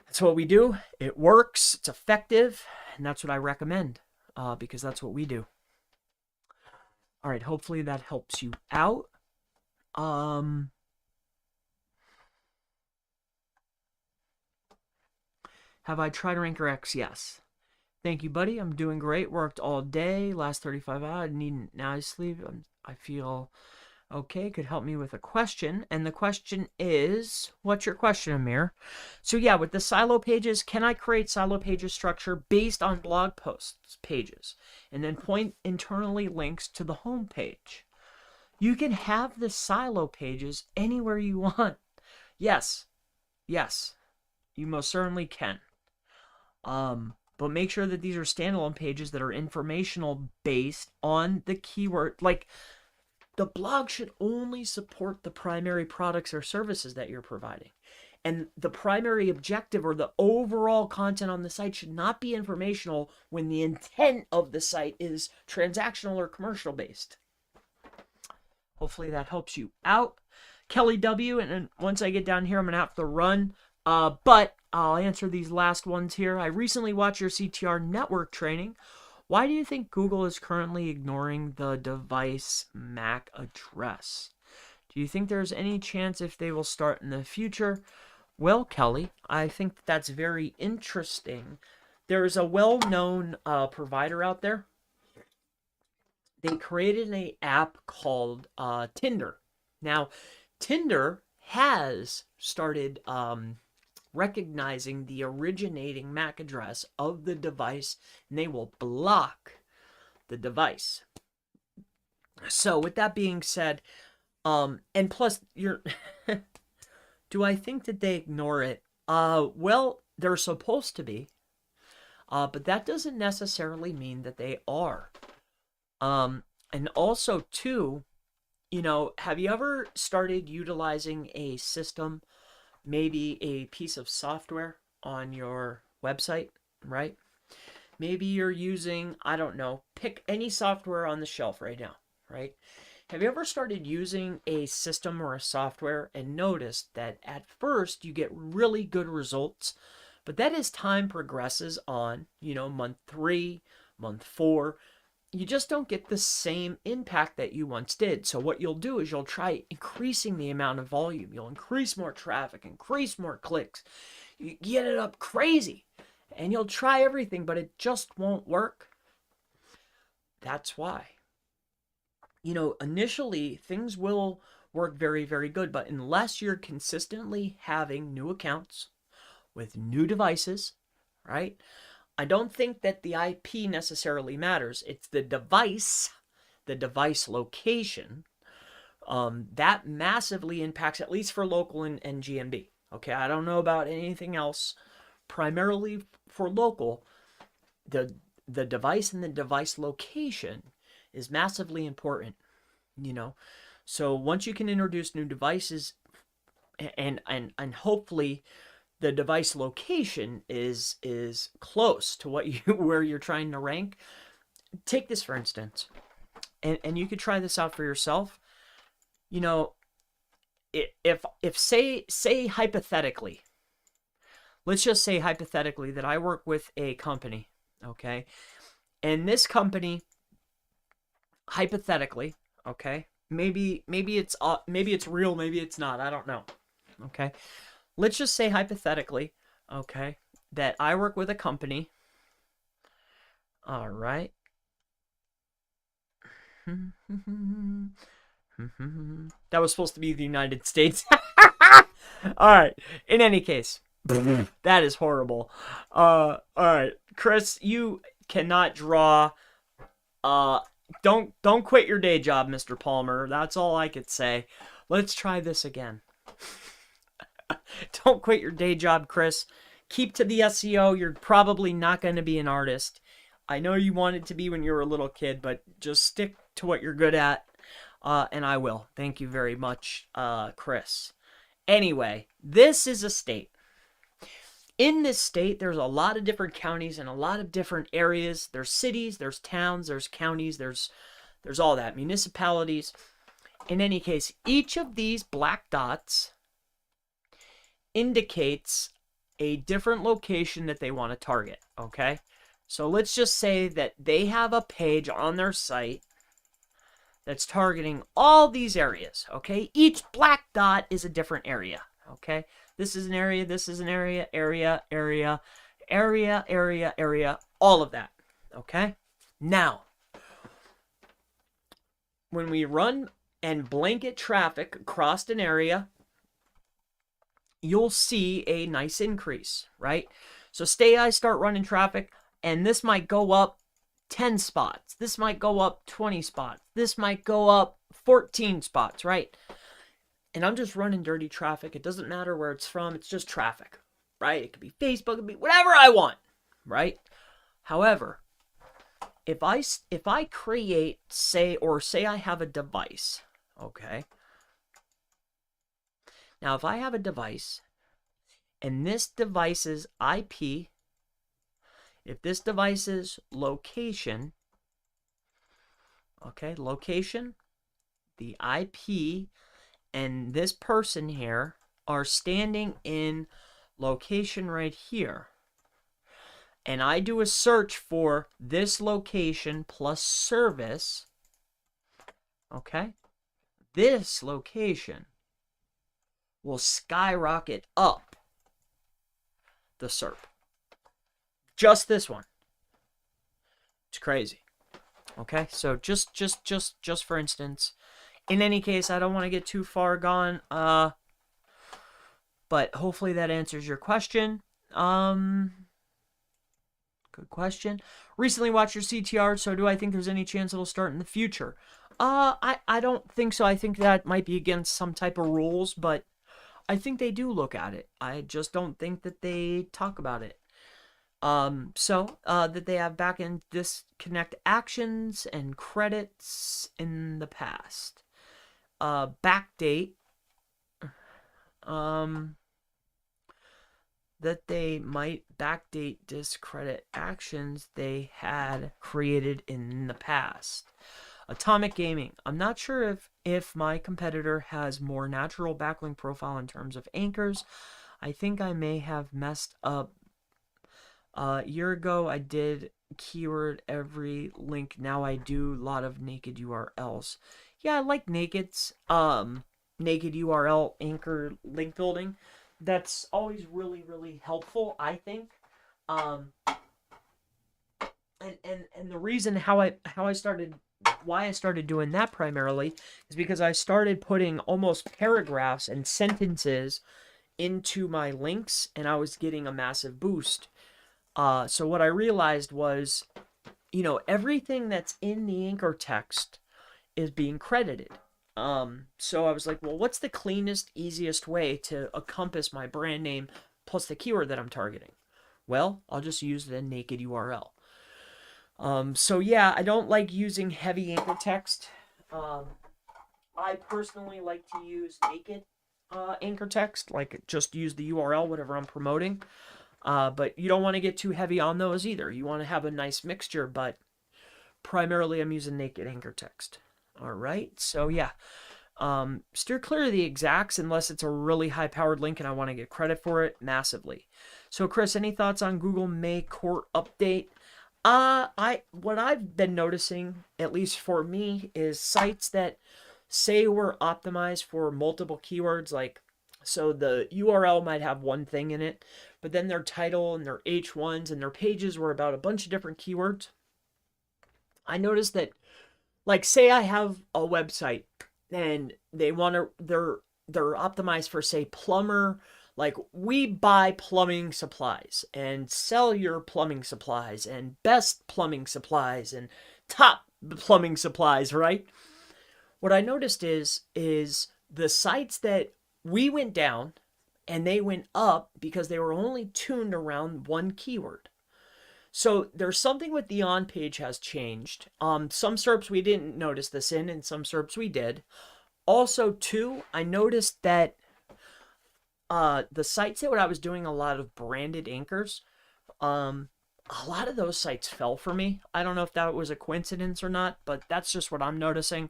That's what we do. It works. It's effective, and that's what I recommend because that's what we do. All right. Hopefully that helps you out. Have I tried Ranker X? Yes. Thank you, buddy. I'm doing great. Worked all day. Last 35 hours. I need now sleep. I feel okay. Could help me with a question. And the question is, what's your question, Amir? So yeah, with the silo pages, can I create silo pages structure based on blog posts pages and then point internally links to the home page? You can have the silo pages anywhere you want. Yes. Yes. You most certainly can. But make sure that these are standalone pages that are informational based on the keyword. Like, the blog should only support the primary products or services that you're providing. And the primary objective or the overall content on the site should not be informational when the intent of the site is transactional or commercial based. Hopefully that helps you out. Kelly W. And then once I get down here, I'm going to have to run. But I'll answer these last ones here. I recently watched your CTR network training. Why do you think Google is currently ignoring the device MAC address? Do you think there's any chance if they will start in the future? Well, Kelly, I think that's very interesting. There's a well-known provider out there. They created an app called Tinder. Now, Tinder has started recognizing the originating MAC address of the device, and they will block the device. So with that being said, and plus you're do I think that they ignore it? Well, they're supposed to be. But that doesn't necessarily mean that they are. And also, too, have you ever started utilizing a system, maybe a piece of software on your website, right? Maybe you're using, I don't know, pick any software on the shelf right now, right? Have you ever started using a system or a software and noticed that at first you get really good results, but that as time progresses on, month 3, month 4, you just don't get the same impact that you once did. So what you'll do is you'll try increasing the amount of volume. You'll increase more traffic, increase more clicks. You get it up crazy. And you'll try everything, but it just won't work. That's why. Initially things will work very, very good, but unless you're consistently having new accounts with new devices, right? I don't think that the IP necessarily matters. It's the device location, that massively impacts, at least for local and GMB. Okay, I don't know about anything else. Primarily for local, the device and the device location is massively important. So once you can introduce new devices, and hopefully the device location is close to what where you're trying to rank. Take this for instance, and you could try this out for yourself. If say hypothetically, let's just say hypothetically that I work with a company, okay, and this company, hypothetically, okay, maybe it's real, maybe it's not, I don't know, okay. Let's just say hypothetically, okay, that I work with a company. All right. That was supposed to be the United States. All right. In any case, that is horrible. All right, Chris, you cannot draw. Don't quit your day job, Mr. Palmer. That's all I could say. Let's try this again. Don't quit your day job, Chris. Keep to the SEO. You're probably not going to be an artist. I know you wanted to be when you were a little kid, but just stick to what you're good at, and I will. Thank you very much, Chris. Anyway, this is a state. In this state, there's a lot of different counties and a lot of different areas. There's cities, there's towns, there's counties, there's all that, municipalities. In any case, each of these black dots indicates a different location that they want to target, okay? So let's just say that they have a page on their site that's targeting all these areas, okay? Each black dot is a different area, okay? This is an area, this is an area, area, all of that, okay? Now, when we run and blanket traffic across an area, you'll see a nice increase, right? So say I start running traffic, and this might go up 10 spots. This might go up 20 spots. This might go up 14 spots, right? And I'm just running dirty traffic. It doesn't matter where it's from. It's just traffic, right? It could be Facebook. It could be whatever I want, right? However, if I create, say I have a device, okay? Now, if I have a device, and this device's IP, if this device's location, okay, location, the IP, and this person here are standing in location right here, and I do a search for this location plus service, okay, this location will skyrocket up the SERP. Just this one. It's crazy. Okay, so just for instance, in any case, I don't want to get too far gone, but hopefully that answers your question. Good question. Recently watched your CTR, so do I think there's any chance it'll start in the future? I don't think so. I think that might be against some type of rules, but I think they do look at it. I just don't think that they talk about it. That they have backend disconnect actions and credits in the past. Backdate, um, that they might backdate discredit actions they had created in the past. Atomic Gaming. I'm not sure if my competitor has more natural backlink profile in terms of anchors. I think I may have messed up. A year ago, I did keyword every link. Now I do a lot of naked URLs. Yeah, I like nakeds. Naked URL anchor link building. That's always really, really helpful, I think. Um, and the reason how I started, why I started doing that primarily is because I started putting almost paragraphs and sentences into my links, and I was getting a massive boost. So what I realized was, everything that's in the anchor text is being credited. So I was like, well, what's the cleanest, easiest way to encompass my brand name plus the keyword that I'm targeting? Well, I'll just use the naked URL. So yeah, I don't like using heavy anchor text. Um, I personally like to use naked anchor text, like just use the URL, whatever I'm promoting. But you don't want to get too heavy on those either. You want to have a nice mixture, but primarily I'm using naked anchor text. All right, so yeah, steer clear of the exacts unless it's a really high-powered link and I want to get credit for it massively. So Chris, any thoughts on Google May Court update? What I've been noticing, at least for me, is sites that say we're optimized for multiple keywords, like so the URL might have one thing in it, but then their title and their H1s and their pages were about a bunch of different keywords. I noticed that, like, say I have a website and they want to, they're optimized for, say, plumber, like we buy plumbing supplies and sell your plumbing supplies and best plumbing supplies and top plumbing supplies, right? What I noticed is the sites that we went down and they went up because they were only tuned around one keyword. So there's something with the on page has changed. Some SERPs we didn't notice this in, and some SERPs we did. Also, too, I noticed that the sites that I was doing a lot of branded anchors, a lot of those sites fell for me. I don't know if that was a coincidence or not, but that's just what I'm noticing.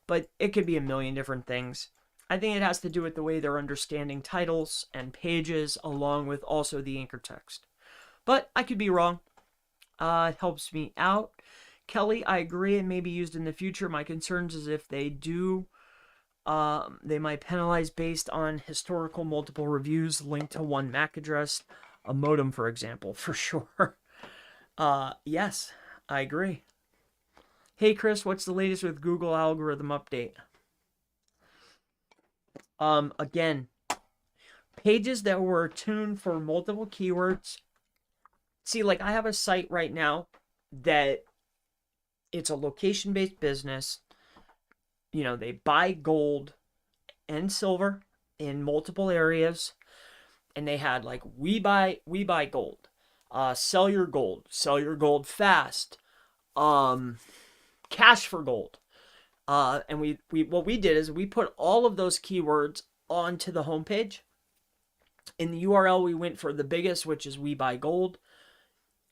But it could be a million different things. I think it has to do with the way they're understanding titles and pages, along with also the anchor text. But I could be wrong. It helps me out. Kelly, I agree it may be used in the future. My concerns is if they do, they might penalize based on historical multiple reviews linked to one MAC address, a modem, for example, for sure. Yes, I agree. Hey, Chris, what's the latest with Google algorithm update? Again, pages that were tuned for multiple keywords. See, like I have a site right now that it's a location-based business. They buy gold and silver in multiple areas, and they had like we buy gold, sell your gold fast, cash for gold. And we what we did is we put all of those keywords onto the homepage. In the URL, we went for the biggest, which is we buy gold.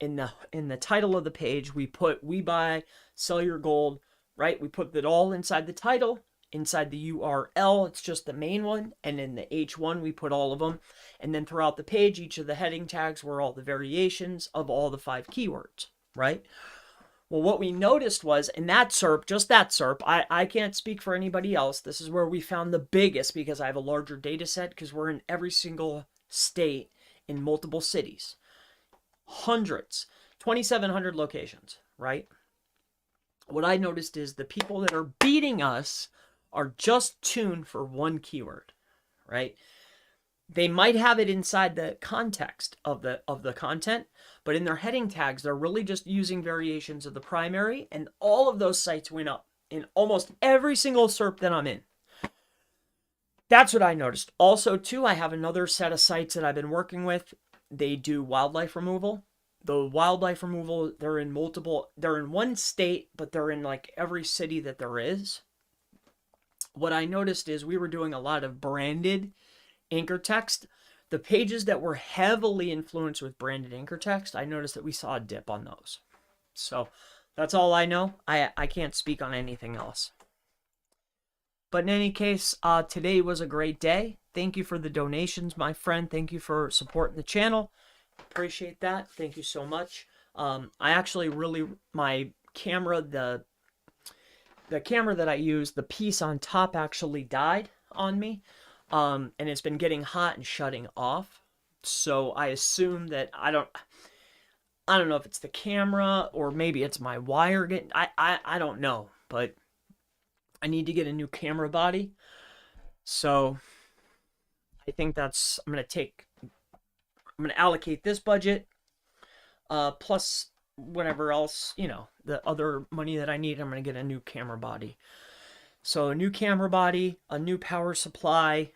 In the title of the page, we put we buy, sell your gold, right? We put it all inside the title. Inside the URL, it's just the main one. And in the H1, we put all of them. And then throughout the page, each of the heading tags were all the variations of all the 5 keywords, right? Well, what we noticed was in that SERP, just that SERP, I can't speak for anybody else. This is where we found the biggest because I have a larger data set because we're in every single state in multiple cities. Hundreds, 2,700 locations, right? What I noticed is the people that are beating us are just tuned for one keyword, right? They might have it inside the context of the content, but in their heading tags, they're really just using variations of the primary, and all of those sites went up in almost every single SERP that I'm in. That's what I noticed. Also, too, I have another set of sites that I've been working with. They do wildlife removal. the wildlife removal, they're in one state, but they're in like every city that there is. What I noticed is we were doing a lot of branded anchor text. The pages that were heavily influenced with branded anchor text, I noticed that we saw a dip on those. So that's all I know. I can't speak on anything else. But in any case, today was a great day. Thank you for the donations, my friend. Thank you for supporting the channel. Appreciate that. Thank you so much. I actually my camera, the camera that I use, the piece on top actually died on me. And it's been getting hot and shutting off. So I assume that I don't know if it's the camera or maybe it's my wire getting, I don't know, but I need to get a new camera body. So I think I'm going to allocate this budget, plus whatever else, the other money that I need, I'm going to get a new camera body. So a new camera body, a new power supply.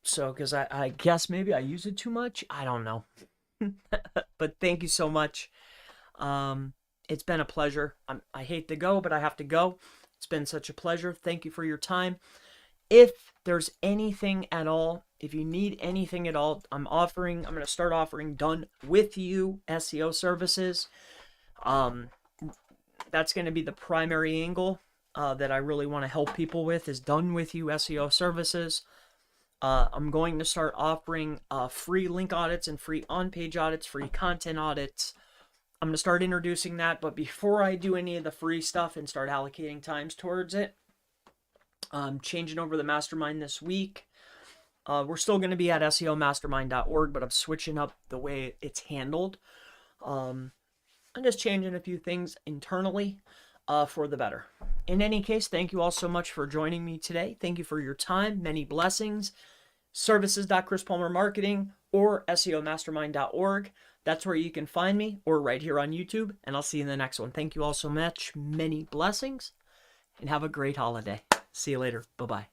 So, because I guess maybe I use it too much. I don't know. But thank you so much. It's been a pleasure. I hate to go, but I have to go. It's been such a pleasure. Thank you for your time. If there's anything at all, if you need anything at all, I'm going to start offering done with you SEO services. That's going to be the primary angle that I really want to help people with, is done with you SEO services. I'm going to start offering free link audits and free on-page audits, free content audits. I'm going to start introducing that, but before I do any of the free stuff and start allocating times towards it, I'm changing over the mastermind this week. We're still going to be at SEOmastermind.org, but I'm switching up the way it's handled. I'm just changing a few things internally for the better. In any case, thank you all so much for joining me today. Thank you for your time. Many blessings. Services.chrispalmermarketing or SEOmastermind.org. That's where you can find me, or right here on YouTube. And I'll see you in the next one. Thank you all so much. Many blessings, and have a great holiday. See you later. Bye-bye.